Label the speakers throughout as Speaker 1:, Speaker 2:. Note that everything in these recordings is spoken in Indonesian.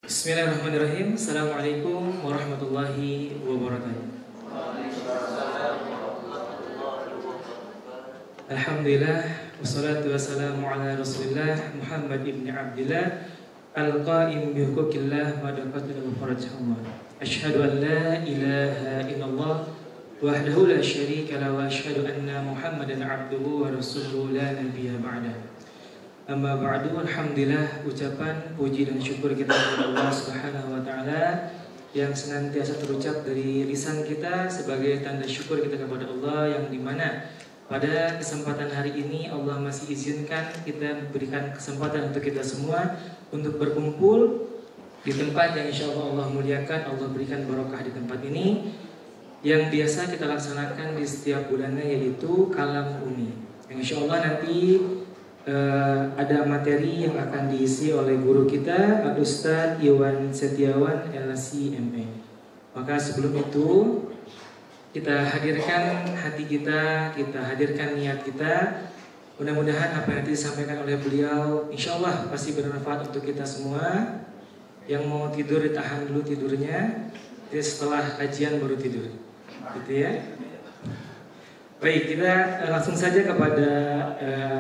Speaker 1: Bismillahirrahmanirrahim. Assalamualaikum warahmatullahi wabarakatuh. Alhamdulillah, wassalatu wassalamu ala rasulillah Muhammad ibn Abdillah al-qa'im bihuquqillah wa daqatil farajahullah. Ashhadu an la ilaha illallah wahdahu la syarika la wa ashhadu anna Muhammadan abduhu wa rasuluhu la nabiyya ba'dah. Amma ba'du, alhamdulillah, ucapan puji dan syukur kita kepada Allah Subhanahu wa taala yang senantiasa terucap dari lisan kita sebagai tanda syukur kita kepada Allah, yang dimana pada kesempatan hari ini Allah masih izinkan kita berikan kesempatan untuk kita semua untuk berkumpul di tempat yang insya Allah Allah muliakan. Allah berikan barokah di tempat ini yang biasa kita laksanakan di setiap bulannya, yaitu Kalam Umi, yang insya Allah nanti ada materi yang akan diisi oleh guru kita Al-Ustadz Iwan Setiawan LC.MA. Maka sebelum itu kita hadirkan hati kita, kita hadirkan niat kita. Mudah-mudahan apa yang nanti disampaikan oleh beliau insya Allah pasti bermanfaat untuk kita semua. Yang mau tidur ditahan dulu tidurnya, jadi setelah kajian baru tidur, gitu ya. Baik, kita langsung saja kepada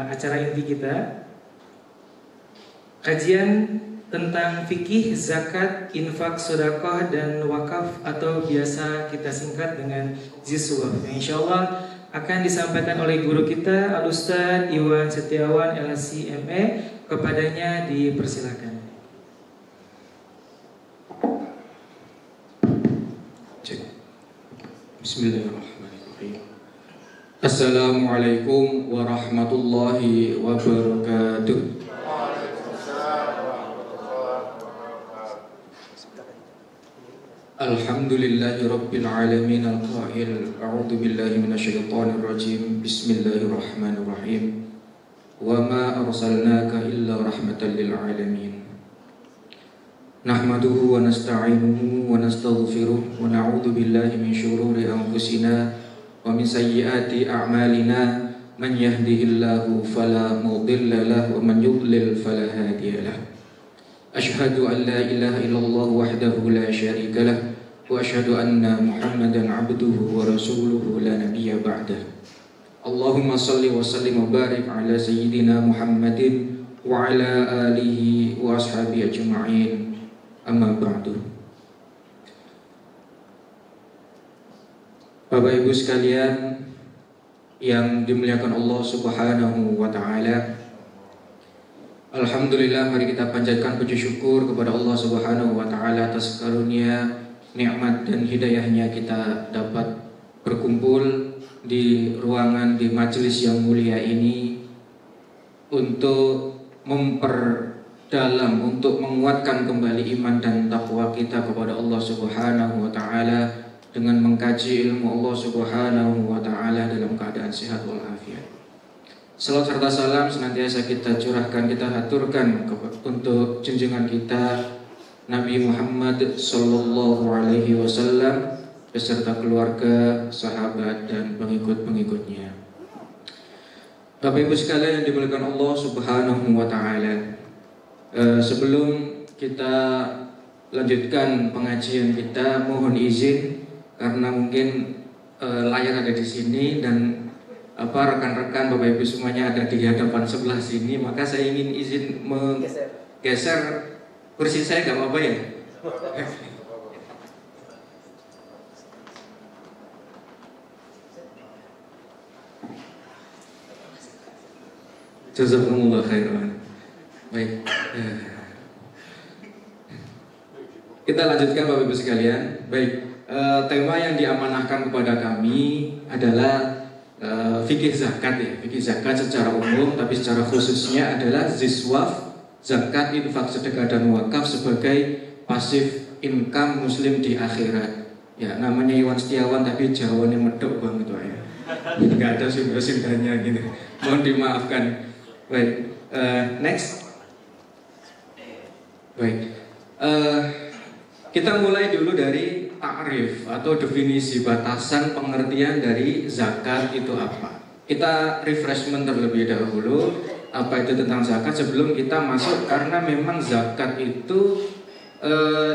Speaker 1: acara inti kita. Kajian tentang fikih, zakat, infak, sedekah, dan wakaf atau biasa kita singkat dengan ziswaf. Insya Allah akan disampaikan oleh guru kita Al-Ustadz Iwan Setiawan LC.MA. Kepadanya dipersilakan.
Speaker 2: Bismillahirrahmanirrahim. Assalamualaikum warahmatullahi wabarakatuh. Alhamdulillahi rabbil alamin al-qail a'udzu billahi minasyaitonir rajim. Bismillahirrahmanirrahim. Wa ma arsalnaka illa rahmatan lil alamin. Nahmaduhu wa nasta'inuhu wa nastaghfiruh wa na'udzu billahi min syururi anfusina wa min sayyiati a'malina, man yahdihillahu fala mudilla lahu wa man yudlil fala hadiya lahu. Asyhadu an la ilaha illallah wahdahu la syarika lahu wa asyhadu anna Muhammadan abduhu wa rasuluhu la nabiyya ba'dah. Allahumma shalli wa sallim wa barik ala sayyidina Muhammadin wa ala alihi wa ashabihi ajma'in. Amma ba'du. Bapak Ibu sekalian yang dimuliakan Allah Subhanahu wa taala, alhamdulillah, mari kita panjatkan puji syukur kepada Allah Subhanahu wa taala atas karunia, nikmat dan hidayahnya kita dapat berkumpul di ruangan, di majelis yang mulia ini untuk memperdalam, untuk menguatkan kembali iman dan takwa kita kepada Allah Subhanahu wa taala dengan mengkaji ilmu Allah Subhanahu wa taala dalam keadaan sehat walafiat. Salam serta salam senantiasa kita curahkan, kita haturkan untuk junjungan kita Nabi Muhammad sallallahu alaihi wasallam beserta keluarga, sahabat dan pengikut-pengikutnya. Bapak Ibu sekalian yang dimuliakan Allah Subhanahu wa taala, sebelum kita lanjutkan pengajian kita, mohon izin karena mungkin layar ada di sini dan rekan-rekan Bapak Ibu semuanya ada di hadapan sebelah sini, maka saya ingin izin menggeser kursi saya, gak apa-apa ya? Jazakumullah khairan. Baik, kita lanjutkan Bapak Ibu sekalian. Baik, tema yang diamanahkan kepada kami adalah fikih zakat ya, fikih zakat secara umum, tapi secara khususnya adalah ziswaf, zakat, infak, sedekah dan wakaf sebagai pasif income muslim di akhirat. Ya, namanya Iwan Setiawan tapi Jawanya medok banget Pak ya. Enggak ada sunda-sundanya gitu. Mohon dimaafkan. Baik, next. Baik. Kita mulai dulu dari ta'rif atau definisi, batasan pengertian dari zakat itu apa. Kita refreshment terlebih dahulu apa itu tentang zakat sebelum kita masuk, karena memang zakat itu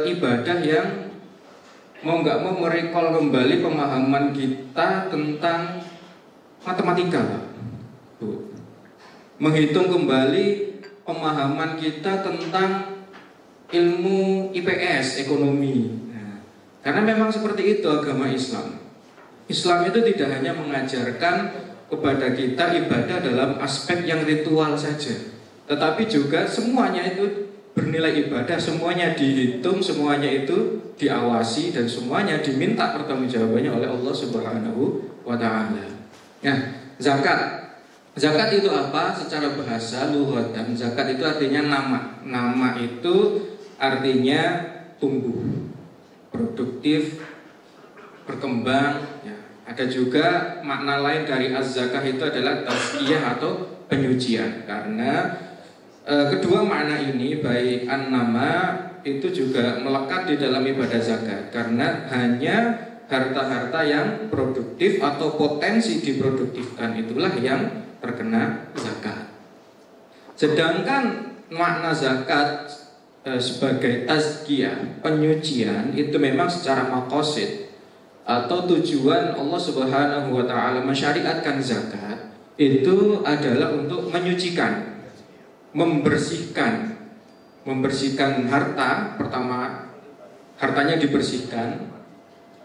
Speaker 2: ibadah yang mau nggak mau merecall kembali pemahaman kita tentang matematika, Pak. Menghitung kembali pemahaman kita tentang ilmu IPS, ekonomi. Nah, karena memang seperti itu agama Islam. Islam itu tidak hanya mengajarkan kepada kita ibadah dalam aspek yang ritual saja, tetapi juga semuanya itu bernilai ibadah, semuanya dihitung, semuanya itu diawasi, dan semuanya diminta pertanggungjawabannya oleh Allah Subhanahu wa Ta'ala. Nah, zakat. Zakat itu apa? Secara bahasa lughatan, zakat itu artinya nama. Nama itu artinya tumbuh, produktif, berkembang. Ya. Ada juga makna lain dari az-zakah itu adalah tazkiyah atau penyucian. Karena kedua makna ini, baik an-nama itu juga melekat di dalam ibadah zakat. Karena hanya harta-harta yang produktif atau potensi diproduktifkan itulah yang terkena zakat. Sedangkan makna zakat sebagai tazkiyah, penyucian, itu memang secara maqasid atau tujuan Allah Subhanahu wa Ta'ala mensyariatkan zakat itu adalah untuk menyucikan, membersihkan harta. Pertama, hartanya dibersihkan,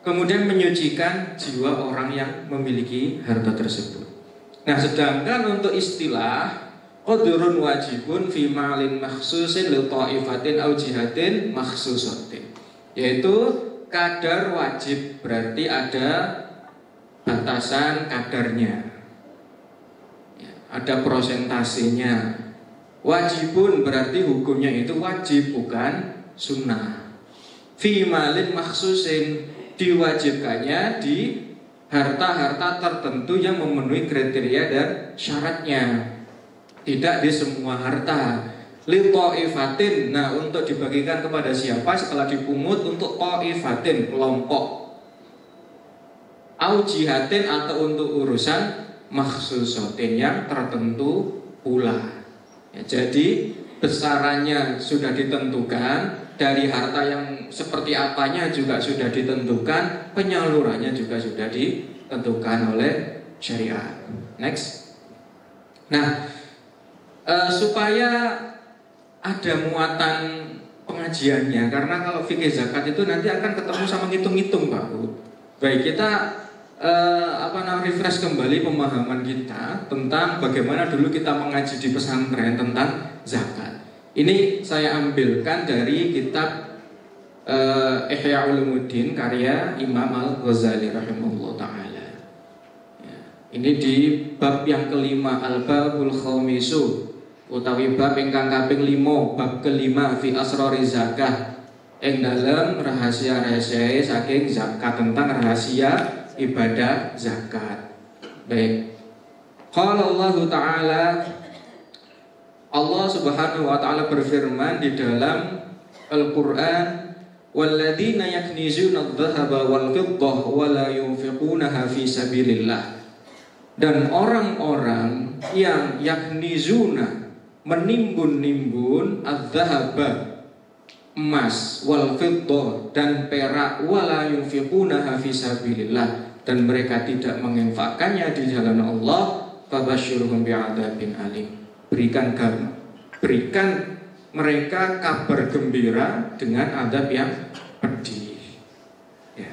Speaker 2: kemudian menyucikan jiwa orang yang memiliki harta tersebut. Nah, sedangkan untuk istilah qadrun wajibun fi malin makhsusin li ta'ifatin au jihatin makhsusatin, yaitu kadar wajib, berarti ada batasan kadarnya, ya, ada prosentasenya. Wajibun berarti hukumnya itu wajib, bukan sunnah. Fi malin makhsusin, diwajibkannya di harta-harta tertentu yang memenuhi kriteria dan syaratnya, tidak di semua harta. Li ta'ifatin, nah untuk dibagikan kepada siapa setelah dipungut? Untuk ta'ifatin, kelompok. Au jihatin, atau untuk urusan makhsusatin yang tertentu pula. Ya, jadi besarannya sudah ditentukan, dari harta yang seperti apanya juga sudah ditentukan, penyalurannya juga sudah ditentukan oleh syariat. Next. Nah, supaya ada muatan pengajiannya, karena kalau fikih zakat itu nanti akan ketemu sama ngitung-ngitung, Pak. Baik, kita refresh kembali pemahaman kita tentang bagaimana dulu kita mengaji di pesantren tentang zakat. Ini saya ambilkan dari kitab Ihya Ulumuddin karya Imam Al-Ghazali rahimahullah ta'ala. Ya, ini di bab yang kelima, Al-Babul Khamisu, utawi bab ingkang kaping 5, bab kelima, fi asrori zakah, ing dalam rahasia-rahasia saking zakat, tentang rahasia ibadah zakat. Baik. Qala Allah Ta'ala, Allah Subhanahu wa Ta'ala berfirman di dalam Al-Qur'an, walladzina yaknizuna adh-dhahaba wal fiddah wa la yunfiqunaha fi sabilillah. Dan orang-orang yang yaknizuna, menimbun-nimbun, adh-dhahaba, emas, wal fiddah, dan perak, wa la yunfiqunaha fi sabilillah, dan mereka tidak menginfakkannya di jalan Allah, fabasyirhum bi'adzabin alim. Berikan mereka kabar gembira dengan adab yang pedih. Ya.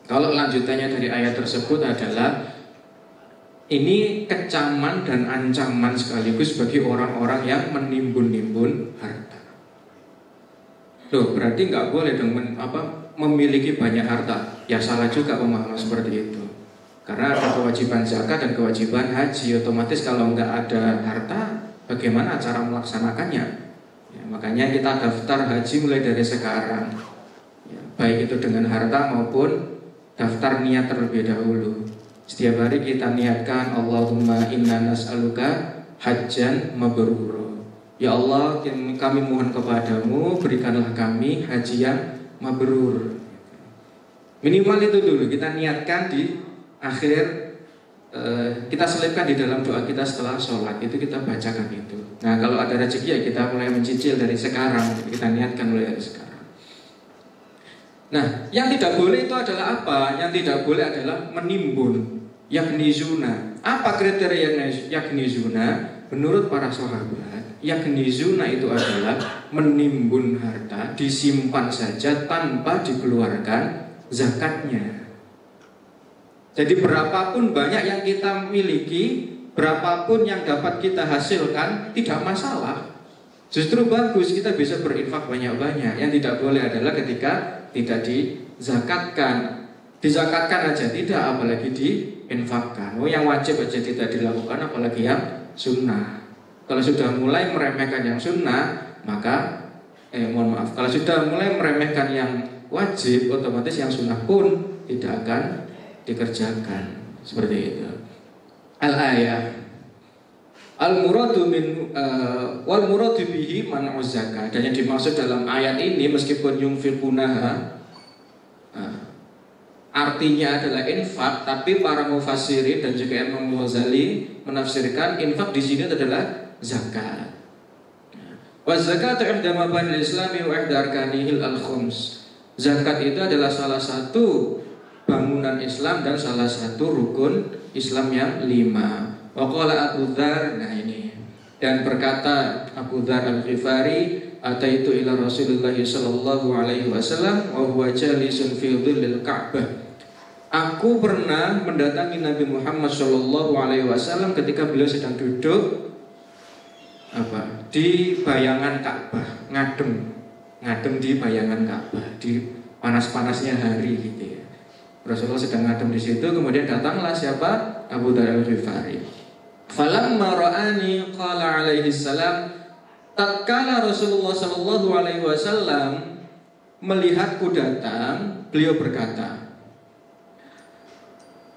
Speaker 2: Kalau lanjutannya dari ayat tersebut adalah ini kecaman dan ancaman sekaligus bagi orang-orang yang menimbun-nimbun harta. Loh, berarti nggak boleh dong memiliki banyak harta. Ya salah juga pemahaman seperti itu. Karena ada kewajiban zakat dan kewajiban haji, otomatis kalau nggak ada harta, bagaimana cara melaksanakannya? Ya, makanya kita daftar haji mulai dari sekarang, ya, baik itu dengan harta maupun daftar niat terlebih dahulu. Setiap hari kita niatkan, Allahumma inna nas'aluka hajjan mabrur. Ya Allah, kami mohon kepadamu, berikanlah kami haji yang mabrur. Minimal itu dulu kita niatkan di akhir, kita selipkan di dalam doa kita setelah sholat, itu kita bacakan itu. Nah, kalau ada rezeki ya kita mulai mencicil dari sekarang, kita niatkan mulai dari sekarang. Nah, yang tidak boleh itu adalah apa? Yang tidak boleh adalah menimbun, yakni zina. Apa kriteria yakni zina? Menurut para sahabat, yakni zina itu adalah menimbun harta, disimpan saja tanpa dikeluarkan zakatnya. Jadi berapapun banyak yang kita miliki, berapapun yang dapat kita hasilkan, tidak masalah. Justru bagus, kita bisa berinfak banyak-banyak. Yang tidak boleh adalah ketika tidak dizakatkan. Dizakatkan aja tidak, apalagi diinfakkan. Yang wajib aja tidak dilakukan, apalagi yang sunnah. Kalau sudah mulai meremehkan yang sunnah, maka kalau sudah mulai meremehkan yang wajib, otomatis yang sunnah pun tidak akan dikerjakan. Seperti itu. Al-ayah al-muradu min wal muradu bihi man'u zakat. Dan yang dimaksud dalam ayat ini, meskipun yunfiqunaha artinya adalah infak, tapi para mufassirin dan juga Imam Ghazali menafsirkan infak di sini adalah zakat. Wa zakatu ihda mabanil islami wa ihda arkanihil al-khums. Zakat itu adalah salah satu bangunan Islam dan salah satu rukun Islam yang 5. Wa qala Abu Dzar, nah ini, dan berkata Abu Dzar Al-Ghifari, ataitu ila Rasulullah sallallahu alaihi wasallam wa huwa jalisun fi dhillil Ka'bah. Aku pernah mendatangi Nabi Muhammad sallallahu alaihi wasallam ketika beliau sedang duduk di bayangan Ka'bah, ngadem di bayangan Ka'bah, di panas-panasnya hari gitu ya. Rasulullah sedang ngadem di situ, kemudian datanglah siapa? Abu Dzar Al-Ghifari. Falamma ra'ani qala alaihi salam, tatkala Rasulullah sallallahu alaihi wasallam melihatku datang, beliau berkata,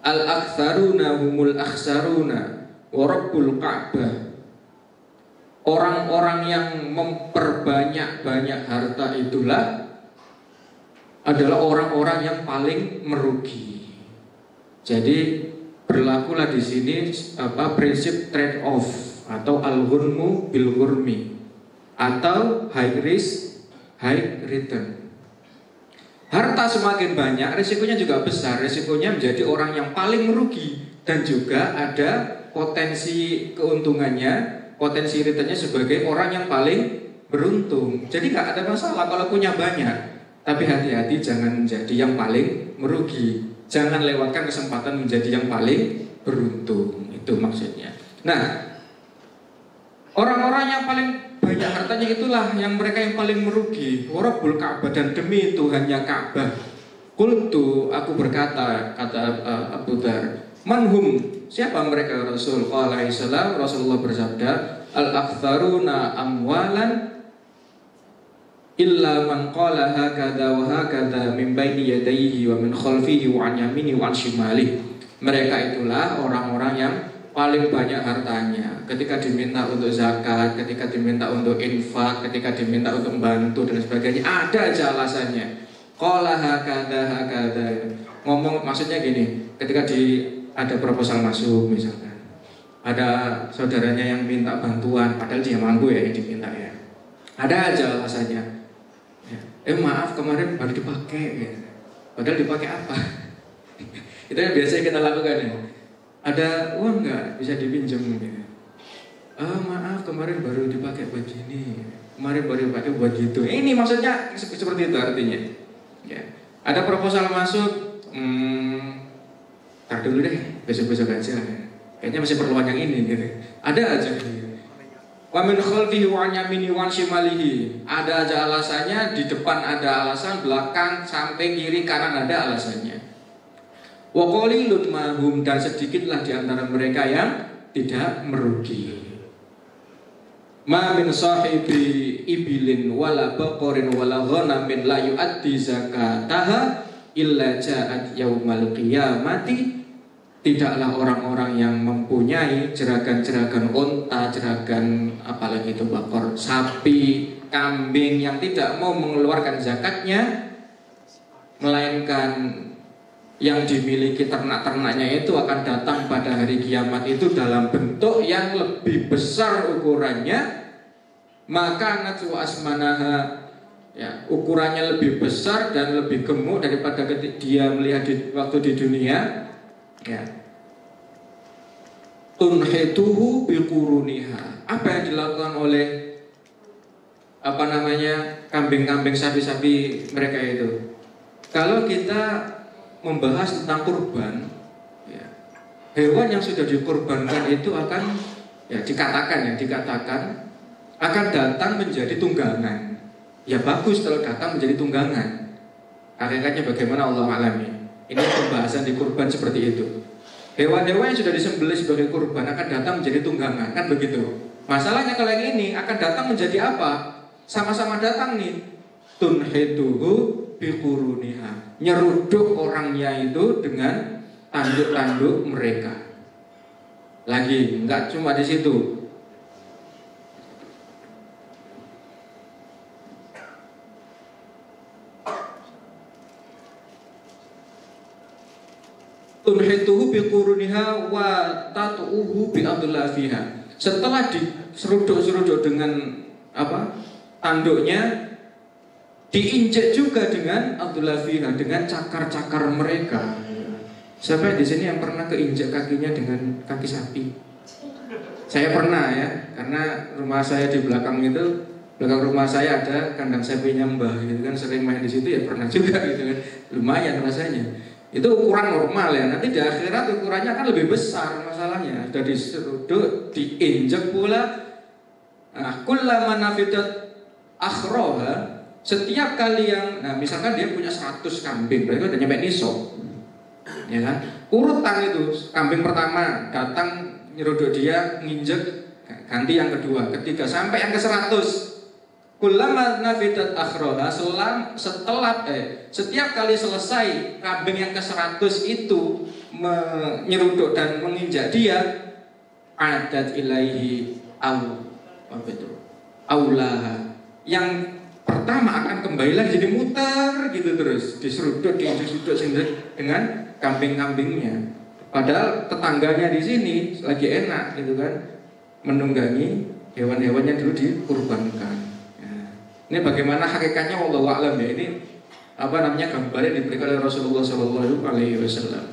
Speaker 2: al-aktsaruna humul akhsaruna wa rabbul Ka'bah. Orang-orang yang memperbanyak harta itulah adalah orang-orang yang paling merugi. Jadi berlakulah di sini prinsip trade off atau al-ghurmu bil ghurmi atau high risk high return. Harta semakin banyak, risikonya juga besar. Risikonya menjadi orang yang paling merugi dan juga ada potensi keuntungannya, potensi returnnya sebagai orang yang paling beruntung. Jadi nggak ada masalah kalau punya banyak, tapi hati-hati jangan menjadi yang paling merugi. Jangan lewatkan kesempatan menjadi yang paling beruntung. Itu maksudnya. Nah, orang-orang yang paling banyak hartanya itulah yang mereka yang paling merugi. Warabbul Ka'bah, dan demi Tuhannya Ka'bah. Qultu, aku berkata, kata Abu Dzar, manhum, siapa mereka Rasul? Qala salam, Rasulullah bersabda, al-aktsaruna amwalan illa man qala hakadha wa hakadha min baini yadayhi wa min khalfihi wa an yamini wa an shimalihi. Mereka itulah orang-orang yang paling banyak hartanya. Ketika diminta untuk zakat, ketika diminta untuk infak, ketika diminta untuk membantu dan sebagainya, ada aja alasannya. Qala hakadha hakadha. Ngomong maksudnya gini, ketika ada proposal masuk misalkan, ada saudaranya yang minta bantuan, padahal dia mampu ya yang diminta ya. Ada aja alasannya. Maaf kemarin baru dipakai ya. Padahal dipakai apa? Itu yang biasanya kita lakukan ya. Ada uang nggak bisa dipinjam gitu. Maaf kemarin baru dipakai buat gini, kemarin baru dipakai buat gitu. Ini maksudnya seperti itu artinya ya. Ada proposal masuk, tar dulu deh, besok-besok aja. Kayaknya masih perluan yang ini gitu. Ada aja gitu. Wa min khalfihi wa an yamini wa an shimalihi. Ada aja alasannya, di depan ada alasan, belakang, samping, kiri, kanan ada alasannya. Wa qalilun mahum, dan sedikitlah di antara mereka yang tidak merugi. Ma min sahibi ibilin wala baqarin wala ghanamin la yu'addi zakataha illa ja'at yaumal qiyamati. Tidaklah orang-orang yang mempunyai jeragan-jeragan unta, jeragan apalagi itu bakor, sapi, kambing yang tidak mau mengeluarkan zakatnya, melainkan yang dimiliki ternak-ternaknya itu akan datang pada hari kiamat itu dalam bentuk yang lebih besar ukurannya, maka natsu asmanaha ya, ukurannya lebih besar dan lebih gemuk daripada dia melihat waktu di dunia, ya. Tunhituhu biquruniha. Apa yang dilakukan oleh kambing-kambing, sapi-sapi mereka itu? Kalau kita membahas tentang kurban, ya, hewan yang sudah dikurbankan itu akan, ya, dikatakan akan datang menjadi tunggangan. Ya bagus kalau datang menjadi tunggangan. Hakikatnya bagaimana Allah alami. Ini pembahasan di kurban seperti itu. Hewan-hewan yang sudah disembelih sebagai kurban akan datang menjadi tunggangan, kan begitu. Masalahnya kalau yang ini akan datang menjadi apa? Sama-sama datang nih. Tunhituhu biquruniha. Nyeruduk orangnya itu dengan tanduk-tanduk mereka. Lagi, enggak cuma di situ. Tunhituhu biquruniha wa tatu'uhu bi'adlafiha. Setelah diseruduk-seruduk dengan tanduknya, diinjek juga dengan adlafiha, dengan cakar-cakar mereka. Siapa di sini yang pernah keinjek kakinya dengan kaki sapi? Saya pernah, ya, karena rumah saya di belakang rumah saya ada kandang sapinya Mbah, gitu kan, sering main di situ, ya pernah juga gitu kan. Lumayan rasanya. Itu ukuran normal, ya. Nanti di akhirat ukurannya kan lebih besar masalahnya. Sudah diseruduk, diinjek pula. Nah, kullama nafidat akhroha, setiap kali yang, misalkan dia punya 100 kambing, berarti udah nyampe nisab, ya kan? Urutan itu, kambing pertama datang nyeruduk dia, nginjek, ganti yang kedua, ketiga, sampai yang ke-100. Kullama nafidat akhroha, setiap kali selesai kambing yang ke-100 itu menyeruduk dan menginjak dia, adat ilaihi aulaha, yang pertama akan kembali lagi jadi muter gitu terus, diseruduk, diinjek dengan kambing-kambingnya. Padahal tetangganya di sini lagi enak gitu kan, menunggangi hewan-hewannya dulu dikurbankan. Ini bagaimana hakikatnya wallahu a'lam, ya. Ini gambar yang diberikan oleh Rasulullah sallallahu alaihi wasallam.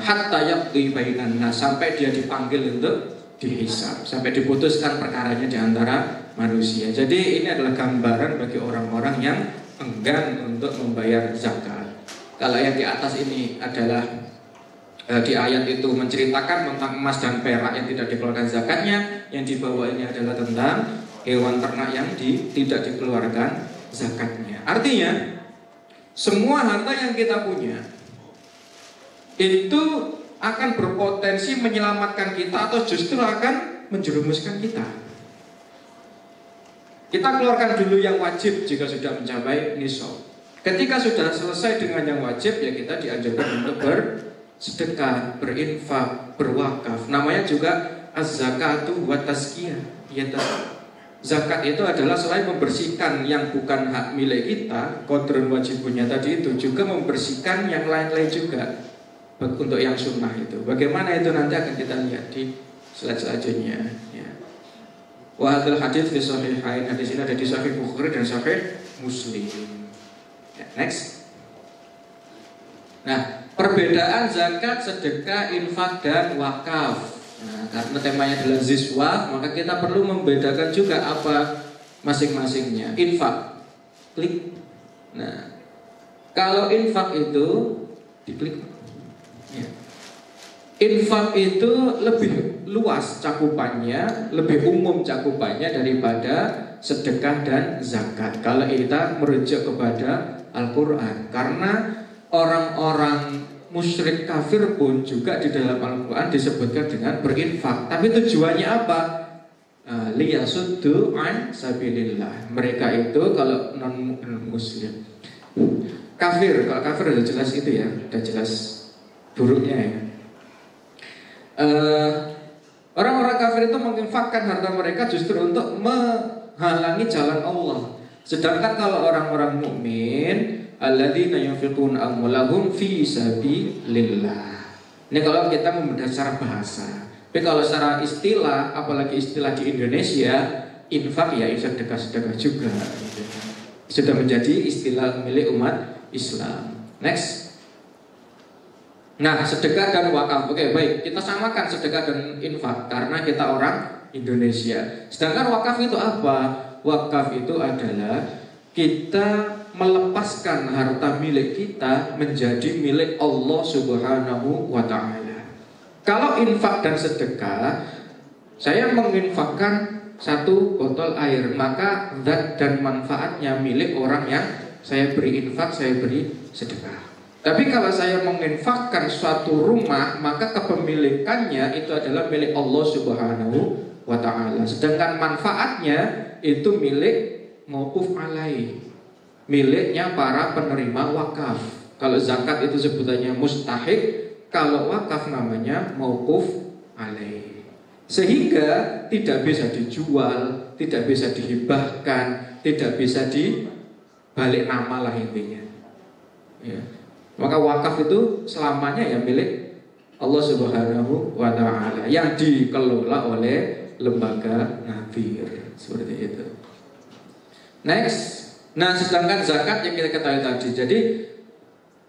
Speaker 2: Hatta yaqdi bainan nas, sampai dia dipanggil untuk dihisab, sampai diputuskan perkaranya di antara manusia. Jadi ini adalah gambaran bagi orang-orang yang enggan untuk membayar zakat. Kalau yang di atas ini adalah di ayat itu menceritakan tentang emas dan perak yang tidak dikeluarkan zakatnya. Yang di bawah ini adalah tentang hewan ternak yang tidak dikeluarkan zakatnya. Artinya semua harta yang kita punya itu akan berpotensi menyelamatkan kita atau justru akan menjerumuskan kita. Kita keluarkan dulu yang wajib jika sudah mencapai nisab. Ketika sudah selesai dengan yang wajib, ya kita dianjurkan untuk bersedekah, berinfak, berwakaf. Namanya juga az-zakatu wa tazkiyah. Zakat itu adalah selain membersihkan yang bukan hak milik kita, qadrun wajibnya tadi itu, juga membersihkan yang lain-lain juga untuk yang sunnah itu. Bagaimana itu nanti akan kita lihat di slide selanjutnya, ya. Wa hadzal hadits fi sahihain, hadis ini ada di Sahih Bukhari dan Sahih Muslim. Ya, next. Nah, perbedaan zakat, sedekah, infak dan wakaf. Nah, karena temanya adalah ziswa, maka kita perlu membedakan juga apa masing-masingnya. Infak, klik. Nah, kalau infak itu diklik. Ya. Infak itu lebih luas cakupannya, lebih umum cakupannya daripada sedekah dan zakat. Kalau kita merujuk kepada Al-Quran, karena orang-orang musyrik kafir pun juga di dalam Al-Quran disebutkan dengan berinfak. Tapi tujuannya apa? Liyasuddu an sabilillah. Mereka itu kalau non muslim kafir, kalau kafir udah jelas itu ya, udah jelas buruknya ya. Orang-orang kafir itu menginfakkan harta mereka justru untuk menghalangi jalan Allah. Sedangkan kalau orang-orang mukmin, alladzina yunfiquna amwalahum fi sabilillah. Ini kalau kita membedah secara bahasa. Tapi kalau secara istilah, apalagi istilah di Indonesia, infak ya sedekah juga gitu. Sudah menjadi istilah milik umat Islam. Next. Nah, sedekah dan wakaf. Oke, baik. Kita samakan sedekah dan infak karena kita orang Indonesia. Sedangkan wakaf itu apa? Wakaf itu adalah kita melepaskan harta milik kita menjadi milik Allah Subhanahu wa ta'ala. Kalau infak dan sedekah, saya menginfakkan 1 botol air, maka zat dan manfaatnya milik orang yang saya beri infak, saya beri sedekah. Tapi kalau saya menginfakkan suatu rumah, maka kepemilikannya itu adalah milik Allah Subhanahu wa ta'ala. Sedangkan manfaatnya itu milik mauquf alaih, miliknya para penerima wakaf. Kalau zakat itu sebutannya mustahik, kalau wakaf namanya mauquf alaih. Sehingga tidak bisa dijual, tidak bisa dihibahkan, tidak bisa dibalik nama lah intinya ya. Maka wakaf itu selamanya ya milik Allah Subhanahu wa ta'ala, yang dikelola oleh lembaga nadhir. Seperti itu. Next. Nah, sedangkan zakat yang kita ketahui tadi, jadi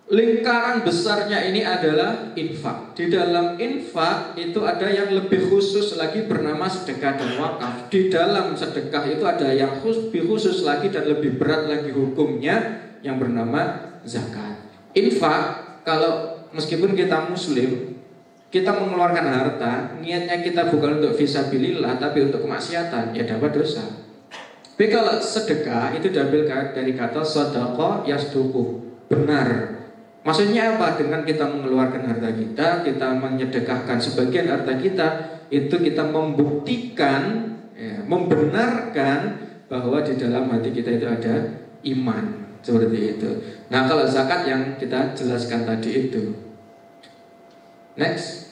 Speaker 2: lingkaran besarnya ini adalah infak. Di dalam infak itu ada yang lebih khusus lagi bernama sedekah dan wakaf. Di dalam sedekah itu ada yang lebih khusus lagi dan lebih berat lagi hukumnya yang bernama zakat. Infak, kalau meskipun kita muslim, kita mengeluarkan harta, niatnya kita bukan untuk fisabilillah tapi untuk kemaksiatan, ya dapat dosa. Tapi kalau sedekah itu diambil dari kata shadaqah yasduqu, benar. Maksudnya apa? Dengan kita mengeluarkan harta kita menyedekahkan sebagian harta kita, itu kita membuktikan, ya, membenarkan bahwa di dalam hati kita itu ada iman. Seperti itu. Nah, kalau zakat yang kita jelaskan tadi itu. Next.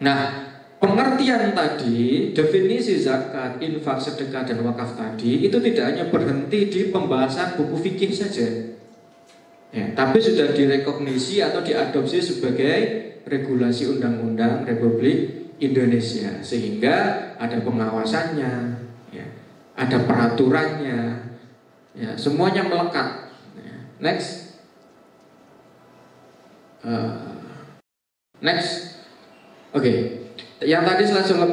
Speaker 2: Nah, pengertian tadi, definisi zakat, infak, sedekah, dan wakaf tadi itu tidak hanya berhenti di pembahasan buku fikih saja. Ya, tapi sudah direkognisi atau diadopsi sebagai regulasi undang-undang Republik Indonesia, sehingga ada pengawasannya, ya, ada peraturannya, ya, semuanya melekat. Ya. Next, next, oke. Yang tadi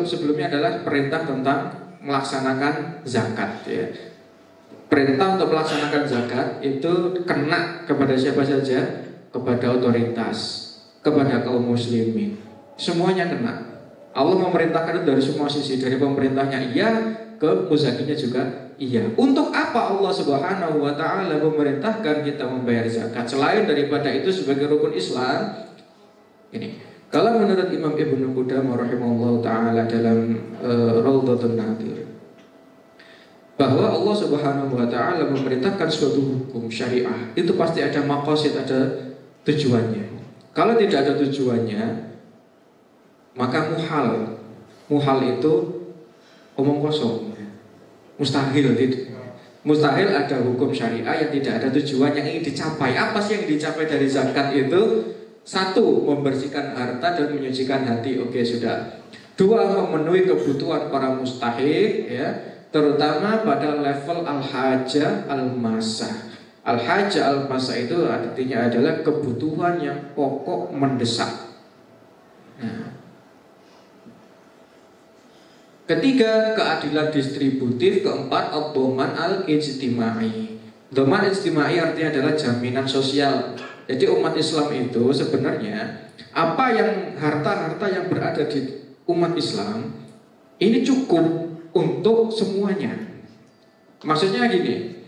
Speaker 2: sebelumnya adalah perintah tentang melaksanakan zakat. Ya. Perintah untuk melaksanakan zakat itu kena kepada siapa saja? Kepada otoritas, kepada kaum muslimin. Semuanya kena. Allah memerintahkan itu dari semua sisi. Dari pemerintahnya iya, ke muzakinya juga iya. Untuk apa Allah Subhanahu wa ta'ala memerintahkan kita membayar zakat? Selain daripada itu sebagai rukun Islam. Ini, kalau menurut Imam Ibnu Qudamah rahimahullah ta'ala dalam Raudhatun Nadhir, bahwa Allah Subhanahu wa ta'ala memerintahkan suatu hukum syariah, itu pasti ada maqasid, ada tujuannya. Kalau tidak ada tujuannya, maka muhal. Muhal itu omong kosong, mustahil. Mustahil ada hukum syariah yang tidak ada tujuan yang ingin dicapai. Apa sih yang dicapai dari zakat itu? 1, membersihkan harta dan menyucikan hati. Oke, sudah. 2, memenuhi kebutuhan para mustahik, ya, terutama pada level al-hajah al-masah. Al-hajah al-masah itu artinya adalah kebutuhan yang pokok mendesak. Nah. Ketiga, keadilan distributif. Keempat, ad-dhaman al-ijtimai. Dhaman ijtimai artinya adalah jaminan sosial. Jadi umat Islam itu sebenarnya apa yang harta-harta yang berada di umat Islam ini cukup untuk semuanya. Maksudnya gini,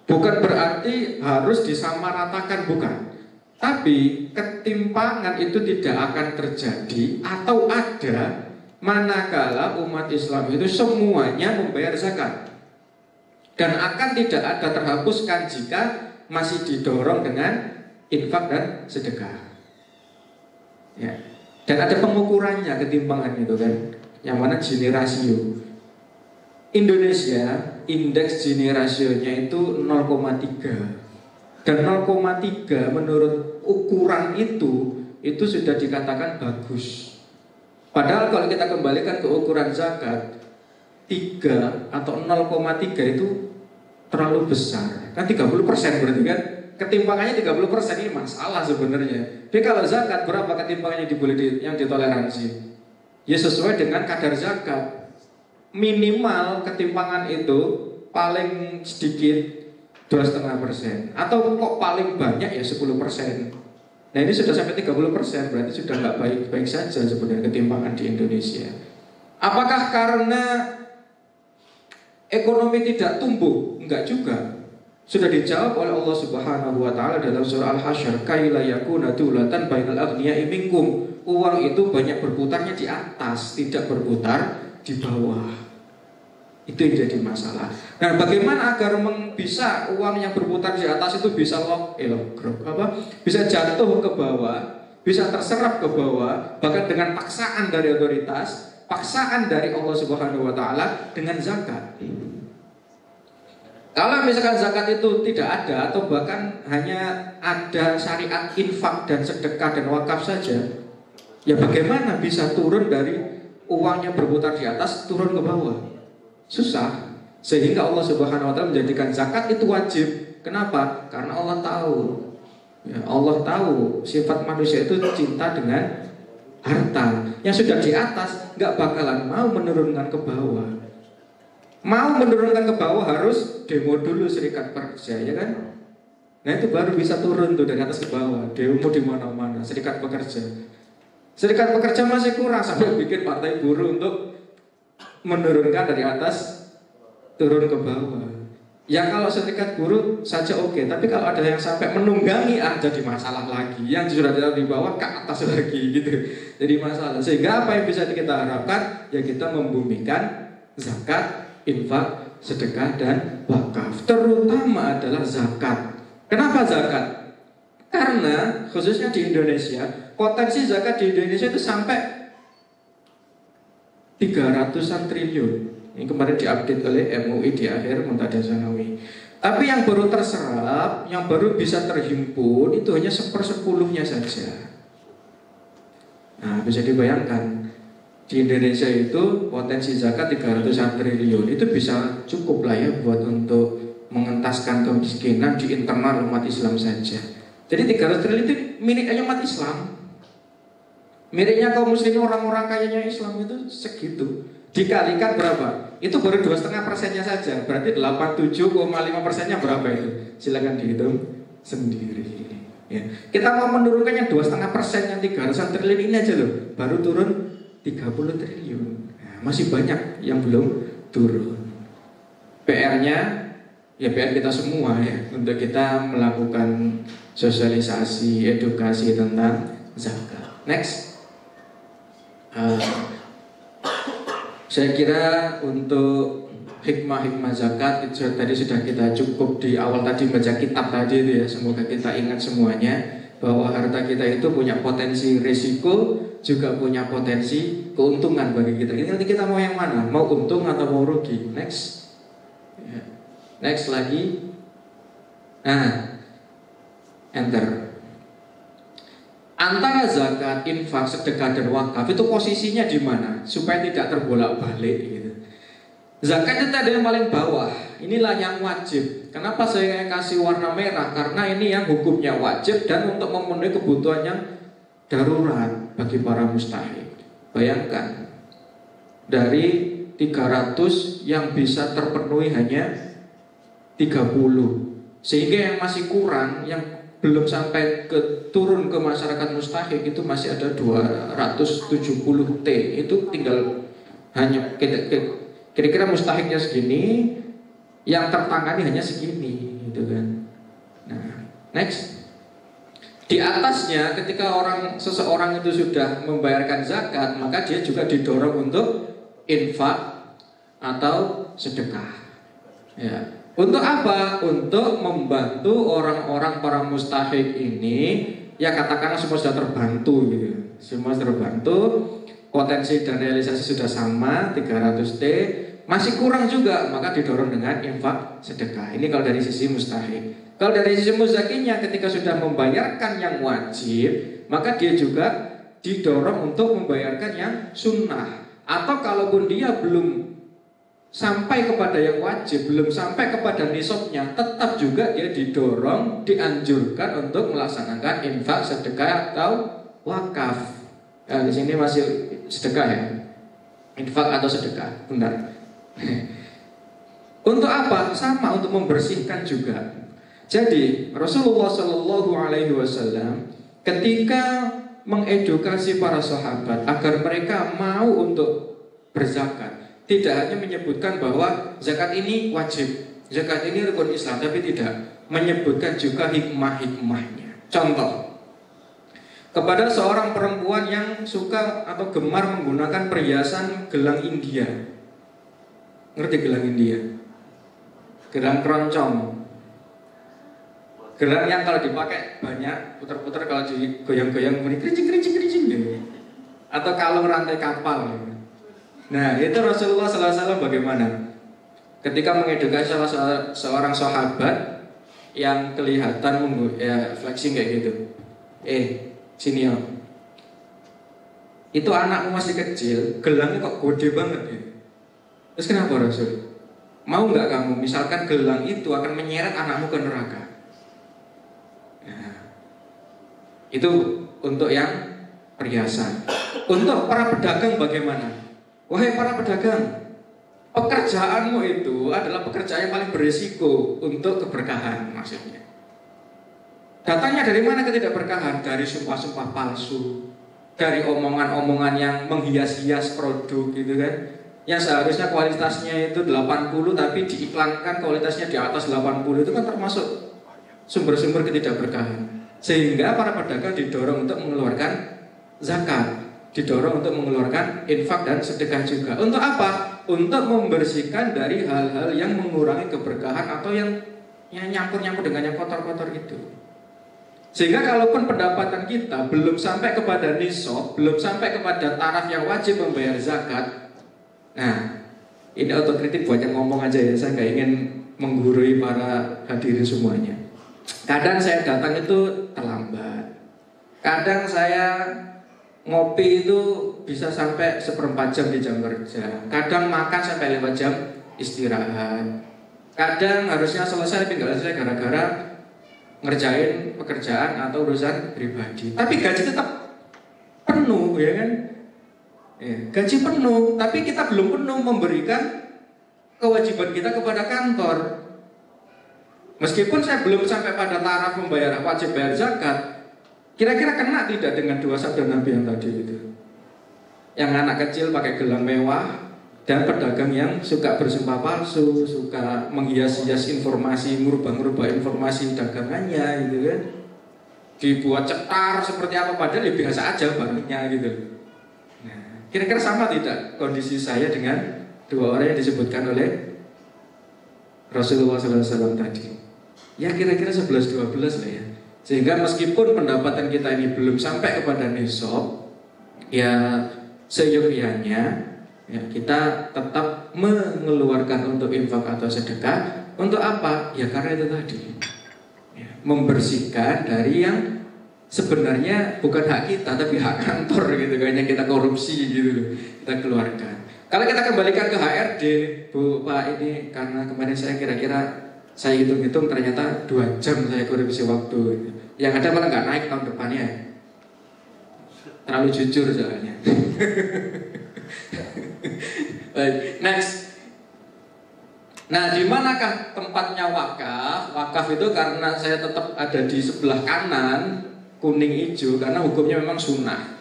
Speaker 2: bukan berarti harus disamaratakan, bukan. Tapi ketimpangan itu tidak akan terjadi atau ada manakala umat Islam itu semuanya membayar zakat. Dan akan tidak ada terhapuskan jika masih didorong dengan infak dan sedekah. Ya. Dan ada pengukurannya ketimpangan itu kan, yang mana Gini rasio. Indonesia indeks Gini rasionya itu 0,3. Dan 0,3 menurut ukuran itu sudah dikatakan bagus. Padahal kalau kita kembalikan ke ukuran zakat, atau 0,3 itu terlalu besar. Kan 30% berarti kan? Ketimpangannya 30% ini masalah sebenarnya. Tapi kalau zakat berapa ketimpangannya yang ditoleransi? Ya sesuai dengan kadar zakat. Minimal ketimpangan itu paling sedikit 2,5%. Atau kok paling banyak ya 10%. Nah ini sudah sampai 30%, berarti sudah nggak baik-baik saja sebenarnya ketimpangan di Indonesia. Apakah karena ekonomi tidak tumbuh? Enggak juga. Sudah dijawab oleh Allah Subhanahu wa taala dalam surah Al-Hasyr, kaila yakuna dulatan bainal aghniya'i minkum. Uang itu banyak berputarnya di atas, tidak berputar di bawah. Itu yang jadi masalah. Nah, bagaimana agar bisa uang yang berputar di atas itu bisa bisa jatuh ke bawah, bisa terserap ke bawah, bahkan dengan paksaan dari otoritas, paksaan dari Allah Subhanahu wa taala dengan zakat. Kalau misalkan zakat itu tidak ada atau bahkan hanya ada syariat infak dan sedekah dan wakaf saja, ya bagaimana bisa turun dari uang yang berputar di atas turun ke bawah? Susah. Sehingga Allah Subhanahu wa taala menjadikan zakat itu wajib. Kenapa? Karena Allah tahu. Ya, Allah tahu sifat manusia itu cinta dengan harta. Yang sudah di atas nggak bakalan mau menurunkan ke bawah. Mau menurunkan ke bawah harus demo dulu serikat pekerja, ya kan? Nah itu baru bisa turun tuh dari atas ke bawah. Demo di mana-mana, serikat pekerja. Serikat pekerja masih kurang sampai bikin partai buruh untuk menurunkan dari atas turun ke bawah. Ya kalau serikat buruh saja oke, tapi kalau ada yang sampai menunggangi jadi masalah lagi. Yang sudah di bawah ke atas lagi gitu. Jadi masalah. Sehingga apa yang bisa kita harapkan? Ya kita membumikan zakat, infak, sedekah dan wakaf. Terutama adalah zakat. Kenapa zakat? Karena khususnya di Indonesia, potensi zakat di Indonesia itu sampai 300-an triliun. Ini kemarin diupdate oleh MUI di akhir Muntadah Tsanawi. Tapi yang baru terserap, yang baru bisa terhimpun itu hanya 1/10-nya saja. Nah, bisa dibayangkan di Indonesia itu potensi zakat 300-an triliun. Itu bisa cukup lah ya buat untuk mengentaskan kemiskinan di internal umat Islam saja. Jadi 300 triliun itu miliknya umat Islam. Miliknya kaum muslimin, orang-orang kayanya Islam itu segitu. Dikalikan berapa? Itu baru 2,5%-nya saja. Berarti 87,5%-nya berapa itu? Silakan dihitung sendiri. Ya. Kita mau menurunkannya 2,5%, yang 300 triliun ini aja loh, baru turun 30 triliun. Nah, masih banyak yang belum turun. PR-nya ya PR kita semua ya, untuk kita melakukan sosialisasi, edukasi tentang zakat. Next. Saya kira untuk hikmah-hikmah zakat itu tadi sudah kita cukup di awal tadi baca kitab tadi itu ya. Semoga kita ingat semuanya bahwa harta kita itu punya potensi risiko, juga punya potensi keuntungan bagi kita. Ini nanti kita mau yang mana? Mau untung atau mau rugi? Next. Next lagi. Nah, enter. Antara zakat, infak, sedekah dan wakaf itu posisinya di mana supaya tidak terbolak-balik gitu. Zakat itu ada yang paling bawah. Inilah yang wajib. Kenapa saya kasih warna merah? Karena ini yang hukumnya wajib dan untuk memenuhi kebutuhan yang darurat bagi para mustahik. Bayangkan, dari 300 yang bisa terpenuhi hanya 30. Sehingga yang masih kurang, yang belum sampai turun ke masyarakat mustahik itu masih ada 270 T. Itu tinggal hanya kira-kira mustahiknya segini, yang tertangani hanya segini, gitu kan. Nah, next. Di atasnya ketika seseorang itu sudah membayarkan zakat, maka dia juga didorong untuk infak atau sedekah. Ya. Untuk apa? Untuk membantu orang-orang para mustahik ini. Ya katakanlah semua sudah terbantu gitu. Semua terbantu, potensi dan realisasi sudah sama 300 T, masih kurang juga, maka didorong dengan infak sedekah. Ini kalau dari sisi mustahik. Kalau dari sisi muzakinya, ketika sudah membayarkan yang wajib, maka dia juga didorong untuk membayarkan yang sunnah. Atau kalaupun dia belum sampai kepada yang wajib, belum sampai kepada nisabnya, tetap juga dia didorong, dianjurkan untuk melaksanakan infak, sedekah atau wakaf. Nah, di sini masih sedekah ya, infak atau sedekah, benar. Untuk apa? Sama, untuk membersihkan juga. Jadi Rasulullah Shallallahu Alaihi Wasallam ketika mengedukasi para sahabat agar mereka mau untuk berzakat, tidak hanya menyebutkan bahwa zakat ini wajib, zakat ini rukun Islam, tapi tidak, menyebutkan juga hikmah-hikmahnya. Contoh, kepada seorang perempuan yang suka atau gemar menggunakan perhiasan gelang India. Ngerti gelang India? Gelang keroncong. Gelang yang kalau dipakai banyak, putar-putar, kalau digoyang-goyang bunyi kerincing-kerincing gitu. Atau kalung rantai kapal gitu. Nah, itu Rasulullah SAW bagaimana? Ketika mengedukasi seorang sahabat yang kelihatan flexing kayak gitu. Sini ya. Itu anakmu masih kecil, gelangnya kok gede banget ya. Terus kenapa Rasul? Mau nggak kamu misalkan gelang itu akan menyeret anakmu ke neraka? Nah, itu untuk yang perhiasan. Untuk para pedagang bagaimana? Wahai para pedagang, pekerjaanmu itu adalah pekerjaan yang paling berisiko untuk keberkahan, maksudnya. Datangnya dari mana ketidakberkahan? Dari sumpah-sumpah palsu, dari omongan-omongan yang menghias-hias produk gitu kan. Yang seharusnya kualitasnya itu 80 tapi diiklankan kualitasnya di atas 80, itu kan termasuk sumber-sumber ketidakberkahan. Sehingga para pedagang didorong untuk mengeluarkan zakat, didorong untuk mengeluarkan infak dan sedekah juga. Untuk apa? Untuk membersihkan dari hal-hal yang mengurangi keberkahan atau yang nyampur-nyampur dengan yang kotor-kotor itu. Sehingga kalaupun pendapatan kita belum sampai kepada nisab, belum sampai kepada taraf yang wajib membayar zakat. Nah, ini otokritik buat yang ngomong aja ya, saya nggak ingin menggurui para hadirin semuanya. Kadang saya datang itu terlambat. Kadang saya ngopi itu bisa sampai 1/4 jam di jam kerja. Kadang makan sampai 5 jam istirahat. Kadang harusnya selesai tapi nggak selesai gara-gara ngerjain pekerjaan atau urusan pribadi. Tapi gaji tetap penuh, ya kan? Gaji penuh, tapi kita belum penuh memberikan kewajiban kita kepada kantor. Meskipun saya belum sampai pada taraf membayar wajib bayar zakat, kira-kira kena tidak dengan 2 sabda Nabi yang tadi itu? Yang anak kecil pakai gelang mewah dan pedagang yang suka bersumpah palsu, suka menghias-hias informasi, merubah-merubah informasi dagangannya gitu kan. Dibuat cetar seperti apa padahal ya biasa aja barangnya gitu. Nah, kira-kira sama tidak kondisi saya dengan 2 orang yang disebutkan oleh Rasulullah SAW tadi? Ya kira-kira 11-12 lah ya. Sehingga meskipun pendapatan kita ini belum sampai kepada nisab, ya seyogyanya ya, kita tetap mengeluarkan untuk infak atau sedekah. Untuk apa? Ya karena itu tadi ya, membersihkan dari yang sebenarnya bukan hak kita tapi hak kantor gitu, kayaknya kita korupsi gitu, kita keluarkan. Kalau kita kembalikan ke HRD, Bu, Pak, ini karena kemarin saya kira-kira saya hitung-hitung ternyata 2 jam saya korupsi waktu. Yang ada malah nggak naik tahun depannya. Terlalu jujur soalnya. Baik, next. Nah, di manakah tempatnya wakaf? Wakaf itu karena saya tetap ada di sebelah kanan, kuning hijau, karena hukumnya memang sunnah.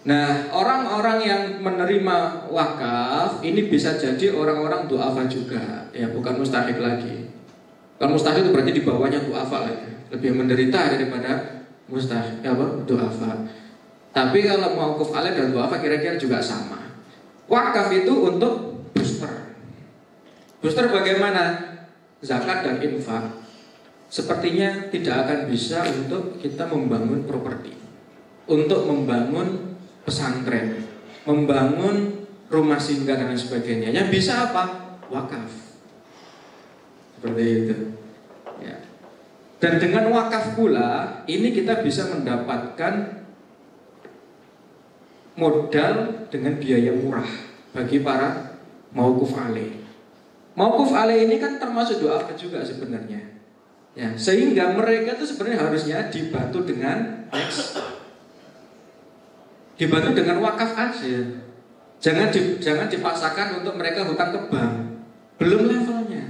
Speaker 2: Nah, orang-orang yang menerima wakaf ini bisa jadi orang-orang du'afa juga, ya bukan mustahik lagi. Kalau mustahik itu berarti di bawahnya du'afa lagi, lebih menderita daripada mustahik du'afa. Tapi kalau mauquf alaih dan du'afa kira-kira juga sama. Wakaf itu untuk booster. Booster bagaimana? Zakat dan infak sepertinya tidak akan bisa untuk kita membangun properti, untuk membangun pesantren, membangun rumah singgah dan sebagainya. Yang bisa apa? Wakaf. Seperti itu ya. Dan dengan wakaf pula ini kita bisa mendapatkan modal dengan biaya murah bagi para Mauquf alaih. Mauquf alaih ini kan termasuk doa juga sebenarnya. Ya, sehingga mereka itu sebenarnya harusnya dibantu dengan dibantu dengan wakaf aja. Jangan dipaksakan untuk mereka hutang ke bank. Belum levelnya.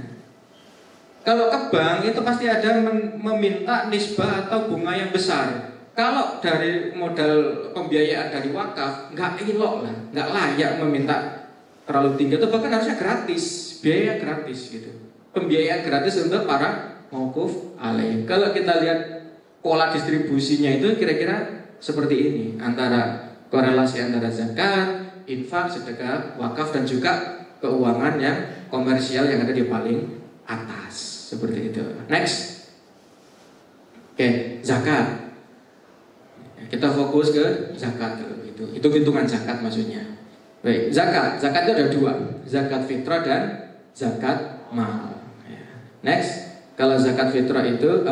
Speaker 2: Kalau ke bank itu pasti ada meminta nisbah atau bunga yang besar. Kalau dari modal pembiayaan dari wakaf, nggak elok lah, nggak layak meminta terlalu tinggi. Itu bahkan harusnya gratis, biaya gratis gitu. Pembiayaan gratis untuk para mauquf alaih. Kalau kita lihat pola distribusinya itu kira-kira seperti ini, antara korelasi antara zakat, infak, sedekah, wakaf dan juga keuangan yang komersial yang ada di paling atas, seperti itu. Next, oke, zakat. Kita fokus ke zakat kalau itu. Hitung-hitungan zakat maksudnya. Baik, zakat. Zakat itu ada dua, zakat fitrah dan zakat mal. Next, kalau zakat fitrah itu,